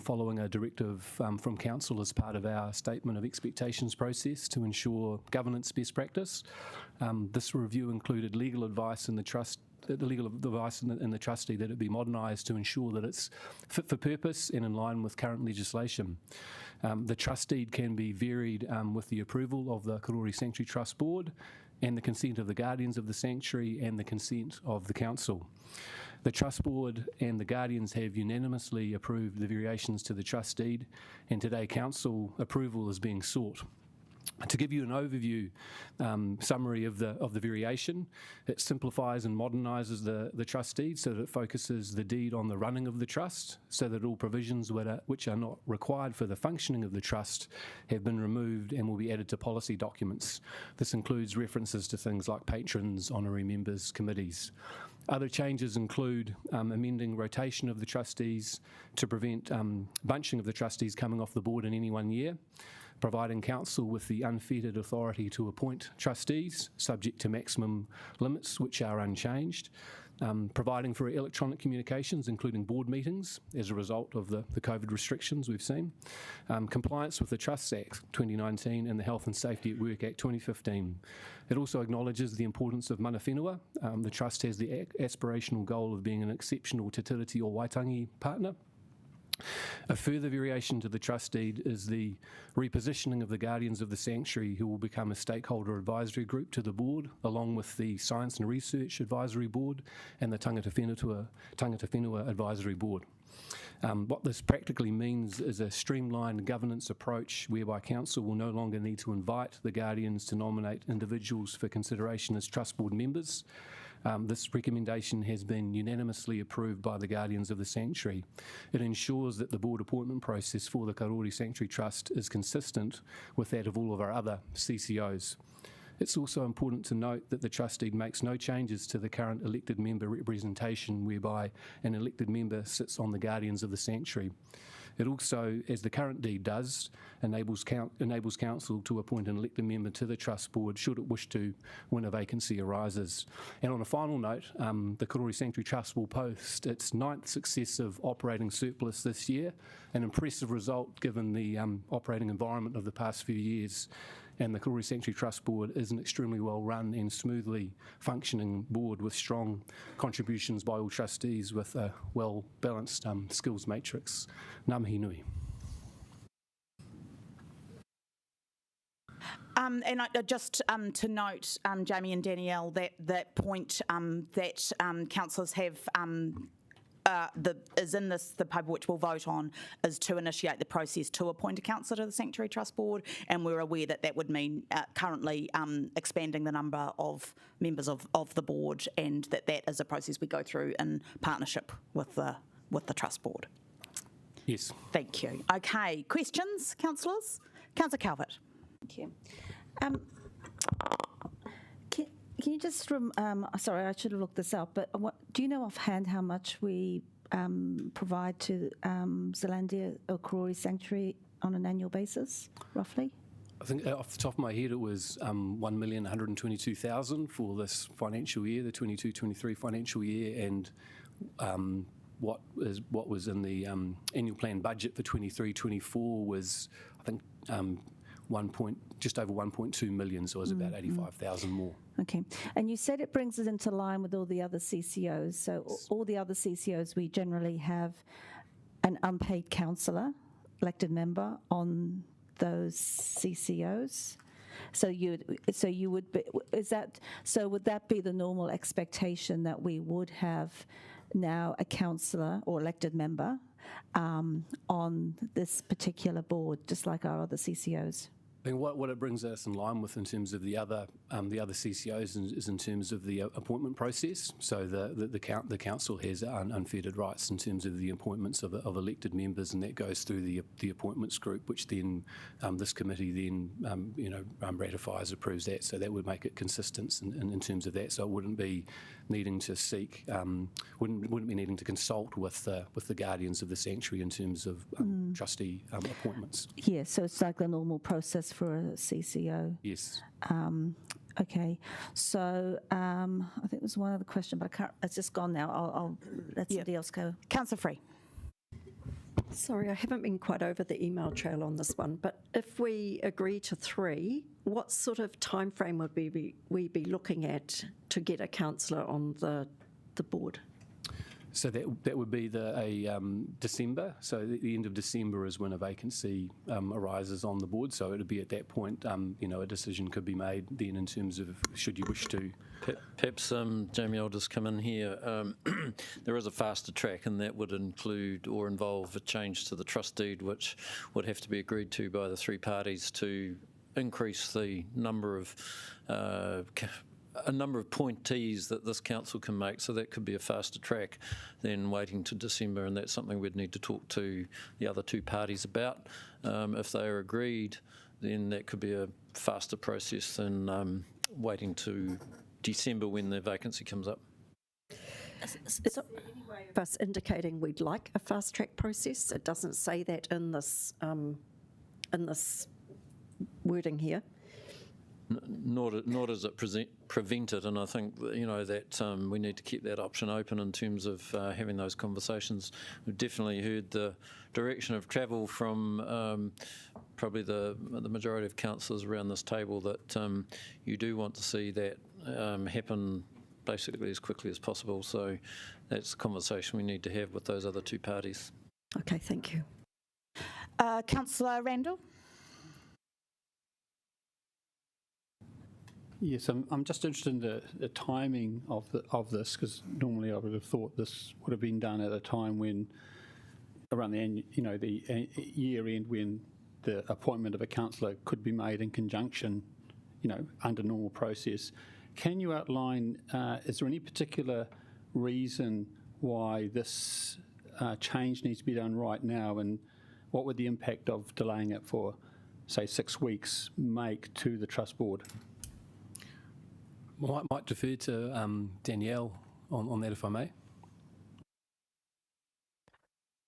following a directive from Council as part of our Statement of Expectations process to ensure governance best practice. This review included legal advice in the trust the legal advice in the trustee that it be modernised to ensure that it's fit for purpose and in line with current legislation. The trust deed can be varied with the approval of the Karori Sanctuary Trust Board and the consent of the guardians of the sanctuary and the consent of the council. The Trust Board and the Guardians have unanimously approved the variations to the trust deed, and today council approval is being sought. To give you an overview summary of the variation, it simplifies and modernises the trust deed so that it focuses the deed on the running of the trust, so that all provisions which are not required for the functioning of the trust have been removed and will be added to policy documents. This includes references to things like patrons, honorary members, committees. Other changes include amending rotation of the trustees to prevent bunching of the trustees coming off the board in any 1 year, providing council with the unfettered authority to appoint trustees subject to maximum limits which are unchanged, providing for electronic communications including board meetings as a result of the COVID restrictions we've seen, compliance with the Trusts Act 2019 and the Health and Safety at Work Act 2015. It also acknowledges the importance of mana whenua. The Trust has the aspirational goal of being an exceptional te tiriti or waitangi partner. A further variation to the trust deed is the repositioning of the Guardians of the Sanctuary, who will become a stakeholder advisory group to the board, along with the Science and Research Advisory Board and the Tangata Whenua Advisory Board. What this practically means is a streamlined governance approach whereby council will no longer need to invite the Guardians to nominate individuals for consideration as trust board members. This recommendation has been unanimously approved by the Guardians of the Sanctuary. It ensures that the board appointment process for the Karori Sanctuary Trust is consistent with that of all of our other CCOs. It's also important to note that the trust deed makes no changes to the current elected member representation, whereby an elected member sits on the Guardians of the Sanctuary. It also, as the current deed does, enables council to appoint an elected member to the trust board should it wish to when a vacancy arises. And on a final note, the Karori Sanctuary Trust will post its 9th successive operating surplus this year, an impressive result given the operating environment of the past few years. And the Kōrau Sanctuary Trust Board is an extremely well-run and smoothly functioning board with strong contributions by all trustees with a well-balanced skills matrix. Ngā mihi nui. And just to note, Jamie and Danielle, that point that councillors have is in the paper which we'll vote on is to initiate the process to appoint a councillor to the Sanctuary Trust Board, and we're aware that that would mean currently expanding the number of members of the board, and that is a process we go through in partnership with the Trust Board. Yes. Thank you. Okay, questions, councillors? Councillor Calvert. Thank you. Can you just, sorry, I should have looked this up, but do you know offhand how much we provide to Zealandia or Kōrau Sanctuary on an annual basis, roughly? I think off the top of my head it was 1,122,000 for this financial year, the 22-23 financial year, and what was in the annual plan budget for 23-24 was, I think, just over 1.2 million, so it was about 85,000 more. Okay, and you said it brings us into line with all the other CCOs. So all the other CCOs, we generally have an unpaid councillor, elected member on those CCOs. So you would be, would that be the normal expectation that we would have now a councillor or elected member on this particular board, just like our other CCOs? I think what it brings us in line with in terms of the other CCOs is in terms of the appointment process. So the council has unfettered rights in terms of the appointments of elected members, and that goes through the appointments group, which then this committee then ratifies, approves that. So that would make it consistent in terms of that. So it wouldn't be needing to seek, wouldn't be needing to consult with the Guardians of the Sanctuary in terms of trustee appointments. Yeah, so it's like the normal process for a CCO. Yes. Okay, so I think there's one other question, but I can't. It's just gone now. I'll let somebody else go. Councillor Free. Sorry, I haven't been quite over the email trail on this one, but if we agree to 3, what sort of time frame would we be looking at to get a councillor on the board? So that would be December. So the end of December is when a vacancy arises on the board. So it would be at that point, a decision could be made then in terms of should you wish to. Perhaps, Jamie, I'll just come in here. There is a faster track, and that would include or involve a change to the trust deed, which would have to be agreed to by the 3 parties to increase the number of appointees that this council can make, so that could be a faster track than waiting to December, and that's something we'd need to talk to the other 2 parties about. If they are agreed, then that could be a faster process than waiting to December when the vacancy comes up. of us indicating we'd like a fast track process. It doesn't say that in this wording here. Nor does it prevent it, and I think that we need to keep that option open in terms of having those conversations. We've definitely heard the direction of travel from probably the majority of councillors around this table that you do want to see that happen basically as quickly as possible. So that's the conversation we need to have with those other two parties. Okay, thank you. Councillor Randall? Yes, I'm just interested in the timing of this, because normally I would have thought this would have been done at a time when, around the year end, when the appointment of a councillor could be made in conjunction, under normal process. Can you outline, is there any particular reason why this change needs to be done right now, and what would the impact of delaying it for, say, 6 weeks make to the Trust Board? I might defer to Danielle on that, if I may.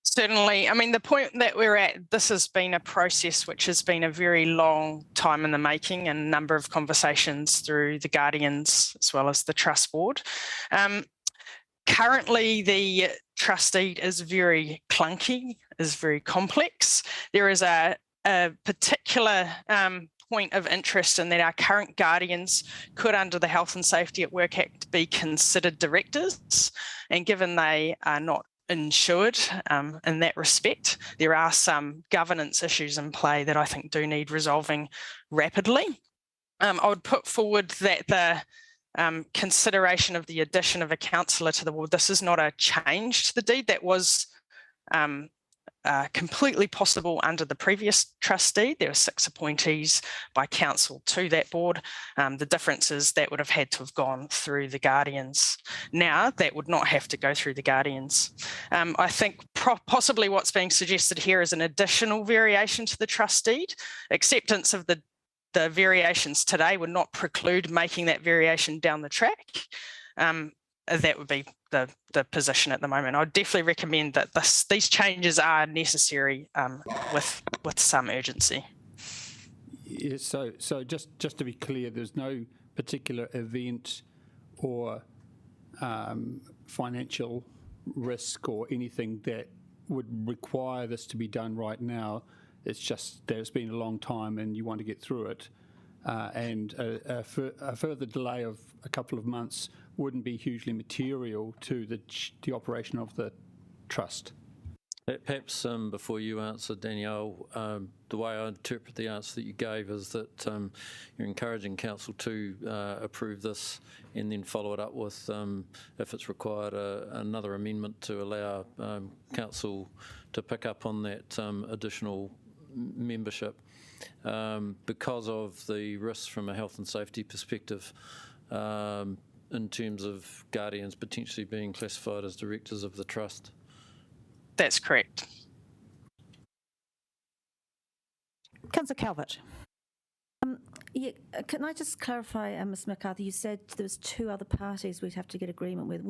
Certainly. I mean, the point that we're at, this has been a process which has been a very long time in the making, and a number of conversations through the Guardians as well as the Trust Board. Currently, the trust deed is very clunky, is very complex. There is a particular point of interest in that our current guardians could, under the Health and Safety at Work Act, be considered directors, and given they are not insured in that respect, there are some governance issues in play that I think do need resolving rapidly. I would put forward that the consideration of the addition of a councillor to the board, this is not a change to the deed. That was completely possible under the previous trustee. There were 6 appointees by council to that board. The difference is that would have had to have gone through the Guardians. Now that would not have to go through the Guardians. I think possibly what's being suggested here is an additional variation to the trust deed. Acceptance of the variations today would not preclude making that variation down the track. That would be the position at the moment. I would definitely recommend that these changes are necessary with some urgency. Yeah, so just to be clear, there's no particular event or financial risk or anything that would require this to be done right now. It's just that it's been a long time and you want to get through it. And a further delay of a couple of months wouldn't be hugely material to the operation of the trust. Perhaps before you answer, Danielle, the way I interpret the answer that you gave is that you're encouraging council to approve this and then follow it up with, if it's required, another amendment to allow council to pick up on that additional membership because of the risks from a health and safety perspective in terms of guardians potentially being classified as directors of the trust. That's correct. Councillor Calvert. Yeah, can I just clarify, Ms McCarthy, you said there was 2 other parties we'd have to get agreement with.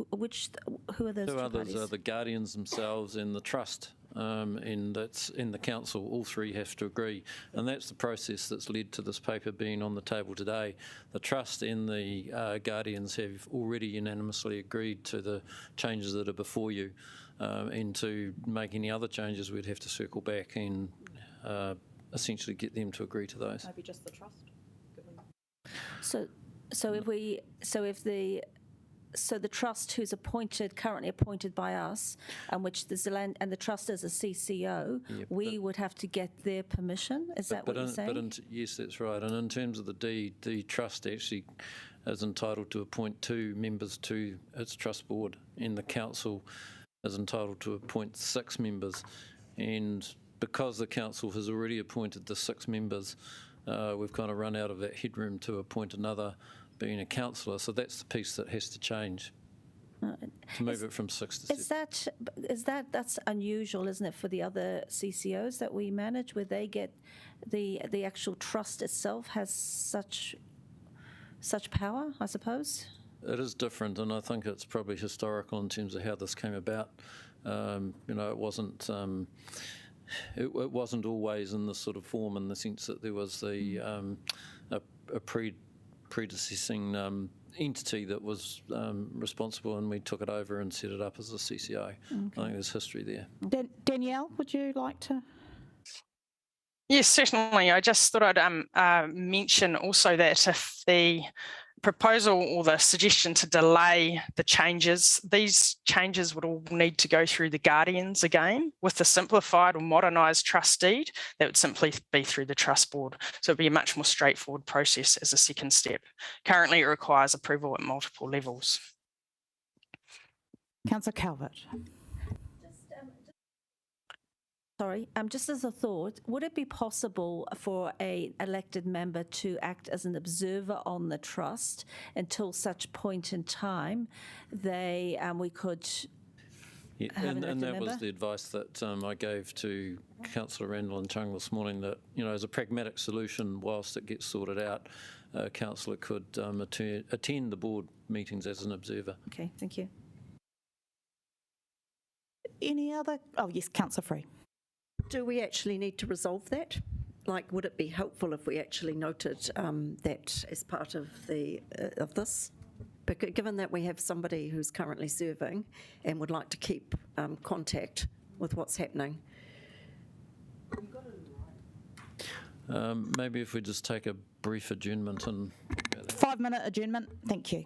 Who are those 2 others parties? are the guardians themselves and the trust, and that's in the council. All 3 have to agree, and that's the process that's led to this paper being on the table today. The trust and the guardians have already unanimously agreed to the changes that are before you, and to make any other changes we'd have to circle back and essentially get them to agree to those. Maybe just the trust. So the trust who's currently appointed by us, and which the Zealand and the trust is a CCO, we would have to get their permission. Is that what you're saying? Yes, that's right. And in terms of the deed, the trust actually is entitled to appoint 2 members to its trust board, and the council is entitled to appoint 6 members. And because the council has already appointed the 6 members, we've kind of run out of that headroom to appoint another, being a councillor. So that's the piece that has to change to move it from 6 to 7. That's unusual, isn't it, for the other CCOs that we manage, where they get the actual trust itself has such power, I suppose? It is different, and I think it's probably historical in terms of how this came about. It wasn't. It wasn't always in this sort of form, in the sense that there was a predecessing entity that was responsible, and we took it over and set it up as a CCO. Okay. I think there's history there. Danielle, would you like to? Yes, certainly. I just thought I'd mention also that if the proposal or the suggestion to delay the changes, these changes would all need to go through the Guardians again. With the simplified or modernised trust deed, that would simply be through the trust board. So it'd be a much more straightforward process as a second step. Currently, it requires approval at multiple levels. Councillor Calvert. Sorry, just as a thought, would it be possible for an elected member to act as an observer on the trust until such point in time we could Yeah, and that was the advice that I gave to Councillor Randall and Chung this morning, that, as a pragmatic solution, whilst it gets sorted out, Councillor could attend the board meetings as an observer. Okay, thank you. Any other? Oh, yes, Councillor Free. Do we actually need to resolve that? Like, would it be helpful if we actually noted that as part of of this? Because given that we have somebody who's currently serving and would like to keep contact with what's happening. Maybe if we just take a brief adjournment and 5-minute adjournment. Thank you.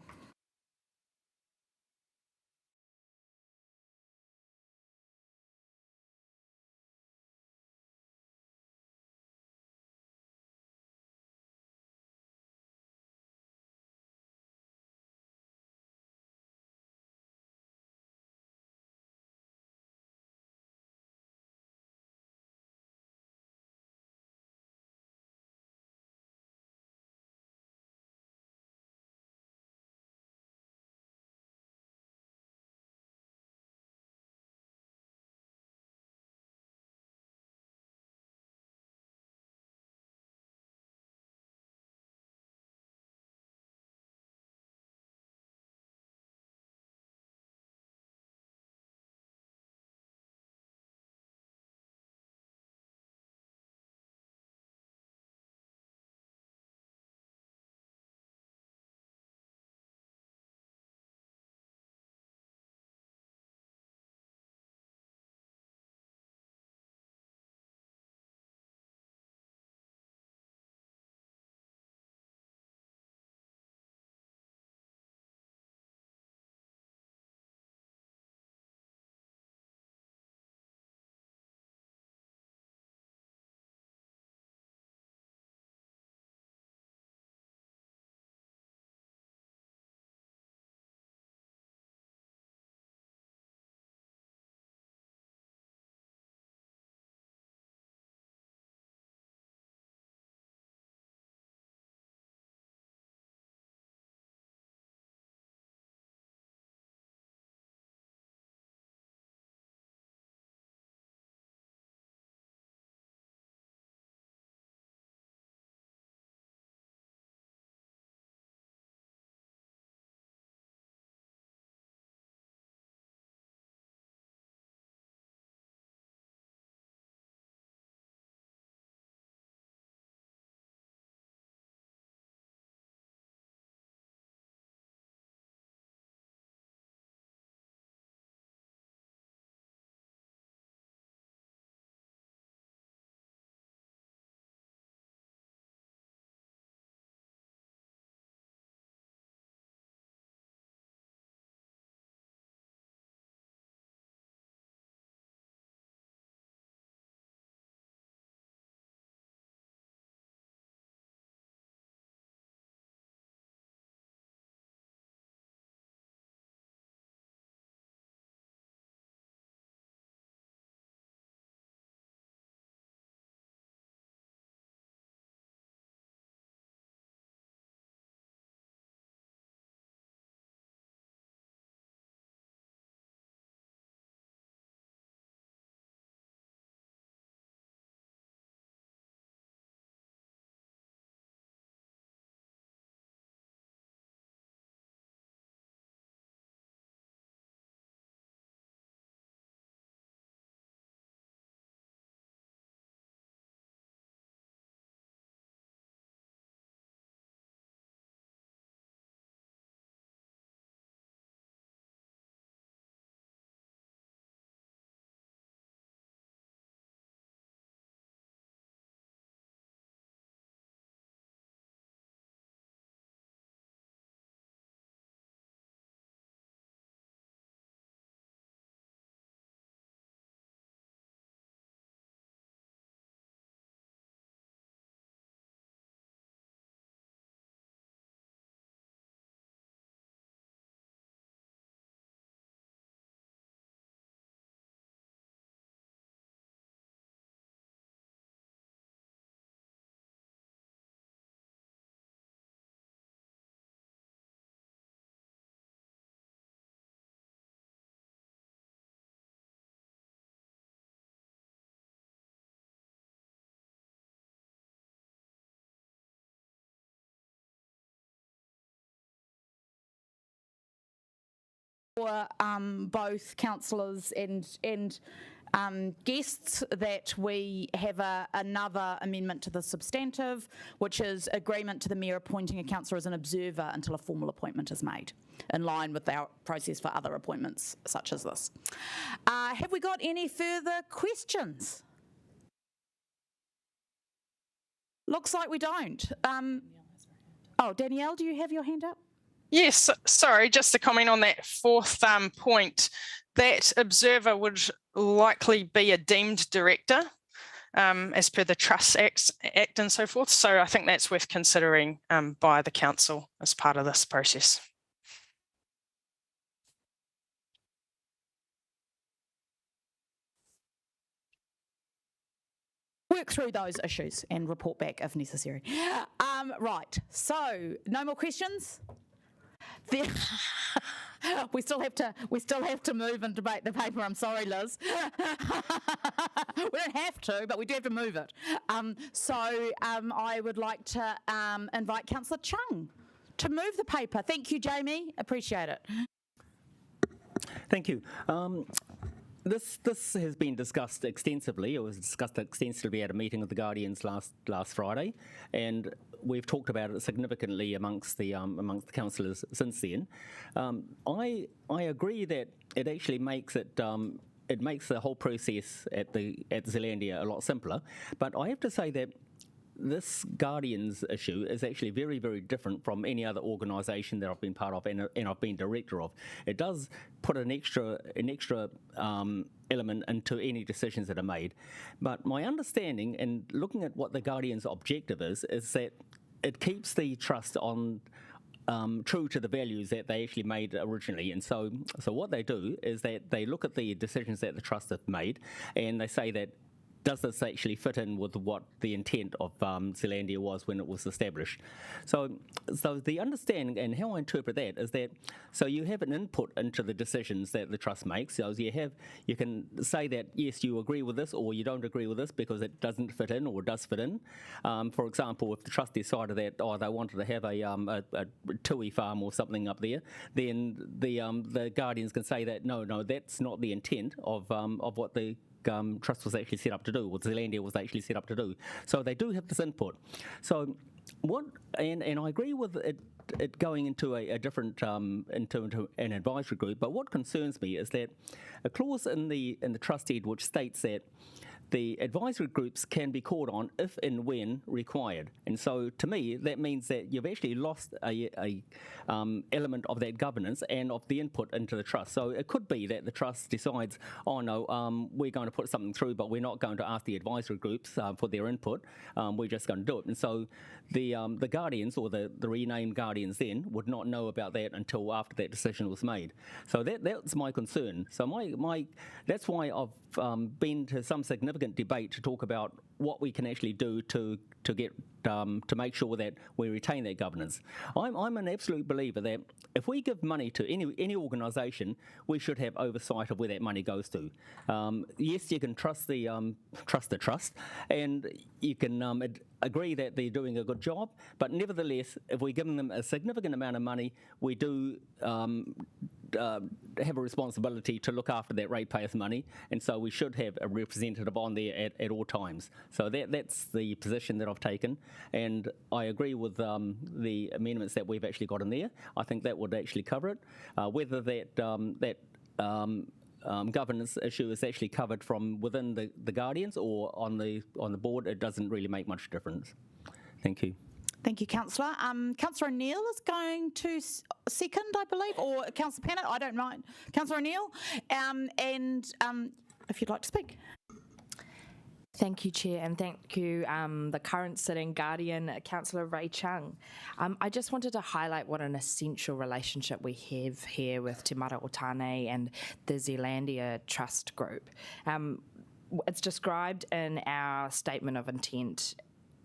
for both councillors and guests that we have another amendment to the substantive, which is agreement to the Mayor appointing a councillor as an observer until a formal appointment is made, in line with our process for other appointments such as this. Have we got any further questions? Looks like we don't. Oh, Danielle, do you have your hand up? Yes, sorry, just to comment on that fourth point, that observer would likely be a deemed director as per the Trust Act and so forth. So I think that's worth considering by the council as part of this process. Work through those issues and report back if necessary. Right, so no more questions? We still have to move and debate the paper. I'm sorry, Liz. We don't have to, but we do have to move it. I would like to invite Councillor Chung to move the paper. Thank you, Jamie. Appreciate it. Thank you. This has been discussed extensively. It was discussed extensively at a meeting of the Guardians last Friday, and we've talked about it significantly amongst the councillors since then. I agree that it actually makes it. It makes the whole process at Zealandia a lot simpler. But I have to say that this Guardians issue is actually very, very different from any other organisation that I've been part of and I've been director of. It does put an extra element into any decisions that are made. But my understanding, and looking at what the Guardians' objective is that it keeps the trust on true to the values that they actually made originally. And so what they do is that they look at the decisions that the trust have made, and they say that, does this actually fit in with what the intent of Zealandia was when it was established? So the understanding and how I interpret that is that, so you have an input into the decisions that the trust makes. So you can say that, yes, you agree with this or you don't agree with this because it doesn't fit in or does fit in. For example, if the trust decided that, they wanted to have a tui farm or something up there, then the Guardians can say that, no, that's not the intent of what the trust was actually set up to do, what Zealandia was actually set up to do. So they do have this input. So and I agree with it going into a different into an advisory group. But what concerns me is that a clause in the trust deed which states that the advisory groups can be called on if and when required. And so to me, that means that you've actually lost a element of that governance and of the input into the trust. So it could be that the trust decides, we're going to put something through, but we're not going to ask the advisory groups for their input. We're just going to do it. And so the Guardians, or the renamed Guardians then, would not know about that until after that decision was made. So that's my concern. So that's why I've been to some significant debate to talk about what we can actually do to get to make sure that we retain that governance. I'm an absolute believer that if we give money to any organisation, we should have oversight of where that money goes to. Yes, you can trust the trust, and you can agree that they're doing a good job, but nevertheless, if we're giving them a significant amount of money, we do have a responsibility to look after that ratepayers' money, and so we should have a representative on there at all times. So that's the position that I've taken, and I agree with the amendments that we've actually got in there. I think that would actually cover it. Whether that governance issue is actually covered from within the Guardians or on the board, it doesn't really make much difference. Thank you. Thank you, Councillor. Councillor O'Neill is going to second, I believe, or Councillor Pennant, I don't mind. Councillor O'Neill, and if you'd like to speak. Thank you, Chair, and thank you, the current sitting Guardian, Councillor Ray Chung. I just wanted to highlight what an essential relationship we have here with Te Mara o Tāne and the Zealandia Trust Group. It's described in our statement of intent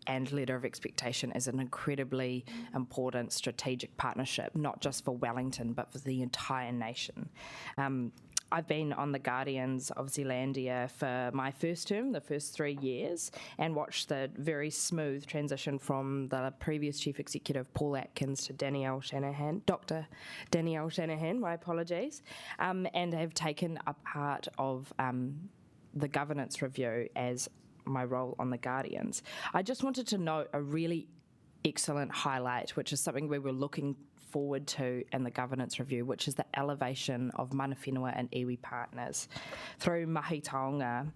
and letter of expectation as an incredibly important strategic partnership, not just for Wellington, but for the entire nation. I've been on the Guardians of Zealandia for my first term, the first 3 years, and watched the very smooth transition from the previous Chief Executive, Paul Atkins, to Dr. Danielle Shanahan, my apologies, and have taken a part of the governance review as my role on the Guardians. I just wanted to note a really excellent highlight, which is something we were looking forward to in the governance review, which is the elevation of mana whenua and iwi partners. Through Mahi Taonga,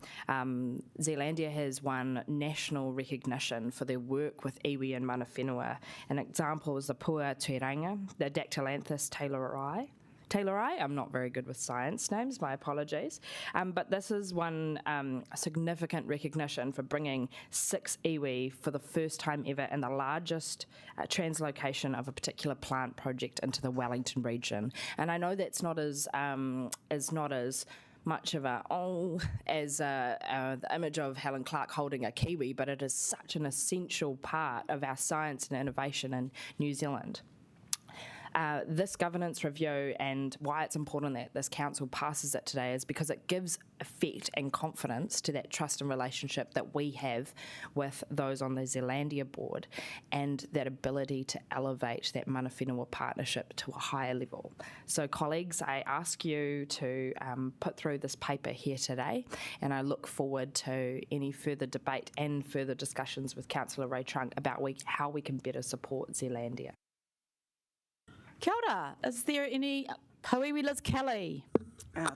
Zealandia has won national recognition for their work with iwi and mana whenua. An example is the Pua Tuiranga, the Dactylanthus taylorii. I'm not very good with science names, my apologies. But this is one significant recognition for bringing 6 iwi for the first time ever in the largest translocation of a particular plant project into the Wellington region. And I know that's not as much of as the image of Helen Clark holding a kiwi, but it is such an essential part of our science and innovation in New Zealand. This governance review, and why it's important that this council passes it today, is because it gives effect and confidence to that trust and relationship that we have with those on the Zealandia board, and that ability to elevate that mana whenua partnership to a higher level. So colleagues, I ask you to put through this paper here today, and I look forward to any further debate and further discussions with Councillor Ray Trunk about how we can better support Zealandia. Kia ora. Is there any Pauiwi Liz Kelly?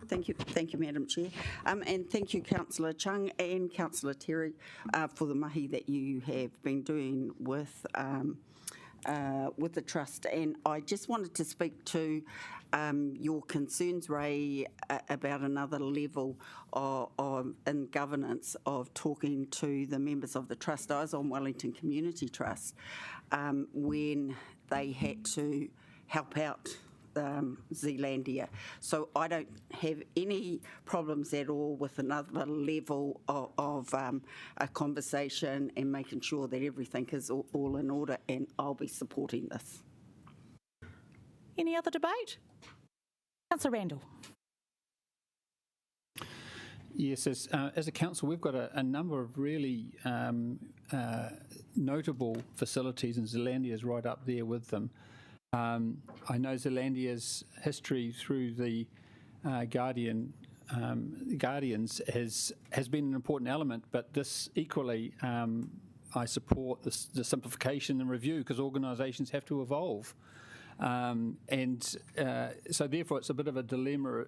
Thank you, Madam Chair, and thank you, Councillor Chung and Councillor Terry, for the mahi that you have been doing with the trust. And I just wanted to speak to your concerns, Ray, about another level in governance of talking to the members of the trust. I was on Wellington Community Trust when they had to help out Zealandia. So I don't have any problems at all with another level of a conversation and making sure that everything is all in order, and I'll be supporting this. Any other debate? Councillor Randall. Yes, as a council, we've got a number of really notable facilities, and Zealandia is right up there with them. I know Zealandia's history through the Guardians has been an important element, but this equally, I support the simplification and review, because organisations have to evolve. So therefore it's a bit of a dilemma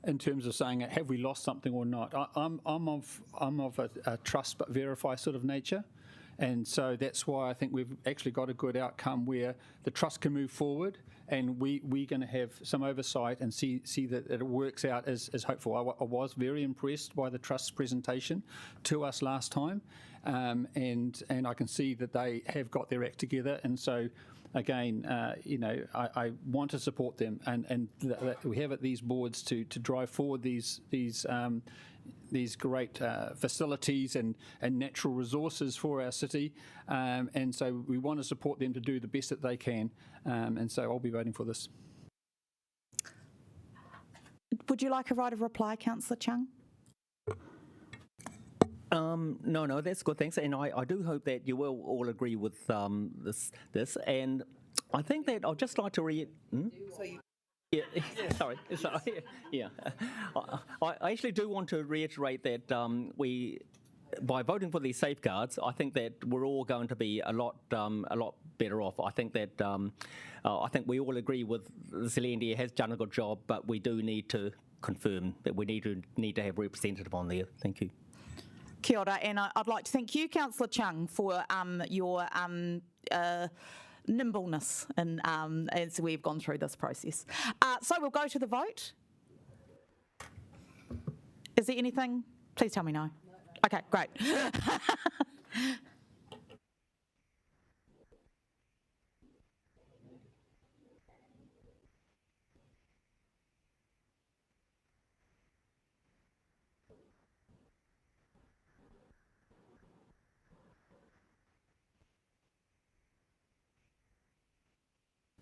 in terms of saying, have we lost something or not? I'm of a trust but verify sort of nature. And so that's why I think we've actually got a good outcome where the trust can move forward, and we're going to have some oversight and see that it works out as hopeful. I was very impressed by the trust's presentation to us last time, and I can see that they have got their act together. And so again, I want to support them, and that we have at these boards to drive forward these great facilities and natural resources for our city, and so we want to support them to do the best that they can, and so I'll be voting for this. Would you like a right of reply, Councillor Chung? No, that's good, thanks. And I do hope that you will all agree with this. And I think that I'd just like to Yeah, sorry. Yeah, I actually do want to reiterate that by voting for these safeguards, I think that we're all going to be a lot better off. I think that I think we all agree with Zealandia has done a good job, but we do need to confirm that we need to have a representative on there. Thank you. Kia ora, and I'd like to thank you, Councillor Chung, for your nimbleness as we've gone through this process. So we'll go to the vote. Is there anything? Please tell me no. Okay, great.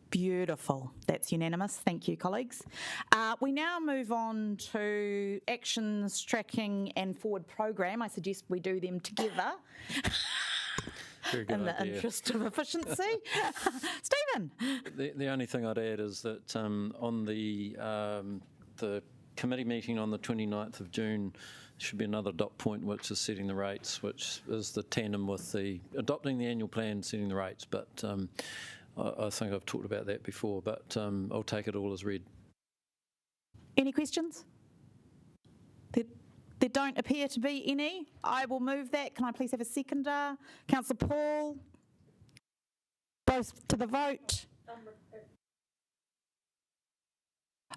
Beautiful. That's unanimous. Thank you, colleagues. We now move on to actions, tracking and forward program. I suggest we do them together in the interest of efficiency. Stephen? The only thing I'd add is that on the committee meeting on the 29th of June, there should be another dot point, which is setting the rates, which is the tandem with the adopting the annual plan, setting the rates. But I think I've talked about that before, but I'll take it all as read. Any questions? There don't appear to be any. I will move that. Can I please have a seconder? Councillor Paul. Goes to the vote.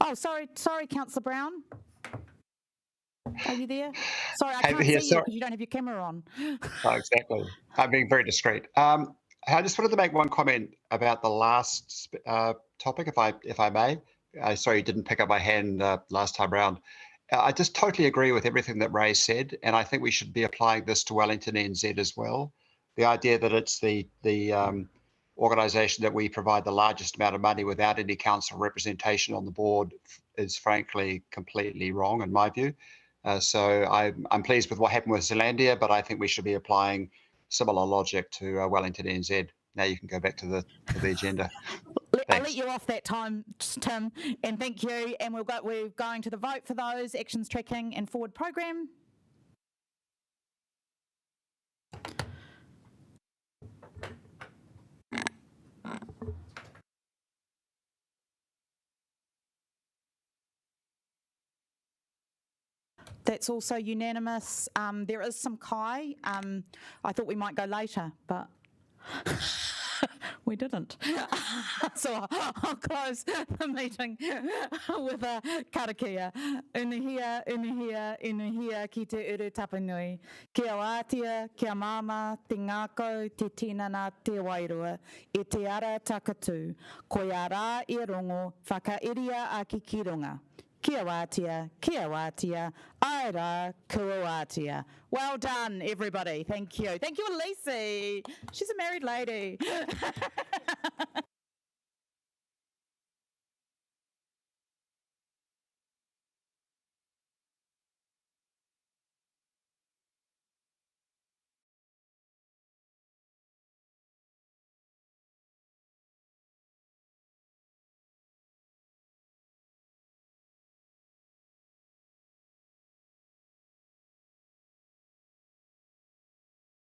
Oh, sorry, Councillor Brown. Are you there? Sorry, I can't see you because you don't have your camera on. Oh, exactly. I'm being very discreet. I just wanted to make one comment about the last topic, if I may. Sorry, you didn't pick up my hand last time round. I just totally agree with everything that Ray said, and I think we should be applying this to Wellington NZ as well. The idea that it's the organisation that we provide the largest amount of money without any council representation on the board is frankly completely wrong in my view. So I'm pleased with what happened with Zealandia, but I think we should be applying similar logic to Wellington NZ. Now you can go back to the agenda. I'll let you off that time, Tim, and thank you. And we're going to the vote for those actions, tracking and forward program. That's also unanimous. There is some kai. I thought we might go later, but we didn't. So I'll close the meeting with a karakia. Unihia, ki te uru tapanui. Kia wātia, kia mama, te ngākau, te tinana, te wairua, e te ara takatū. Koe a rā I rongo, whakairia a ki ki runga. Kia wātia, ai rā, kua wātia. Well done, everybody. Thank you. Thank you, Elise. She's a married lady.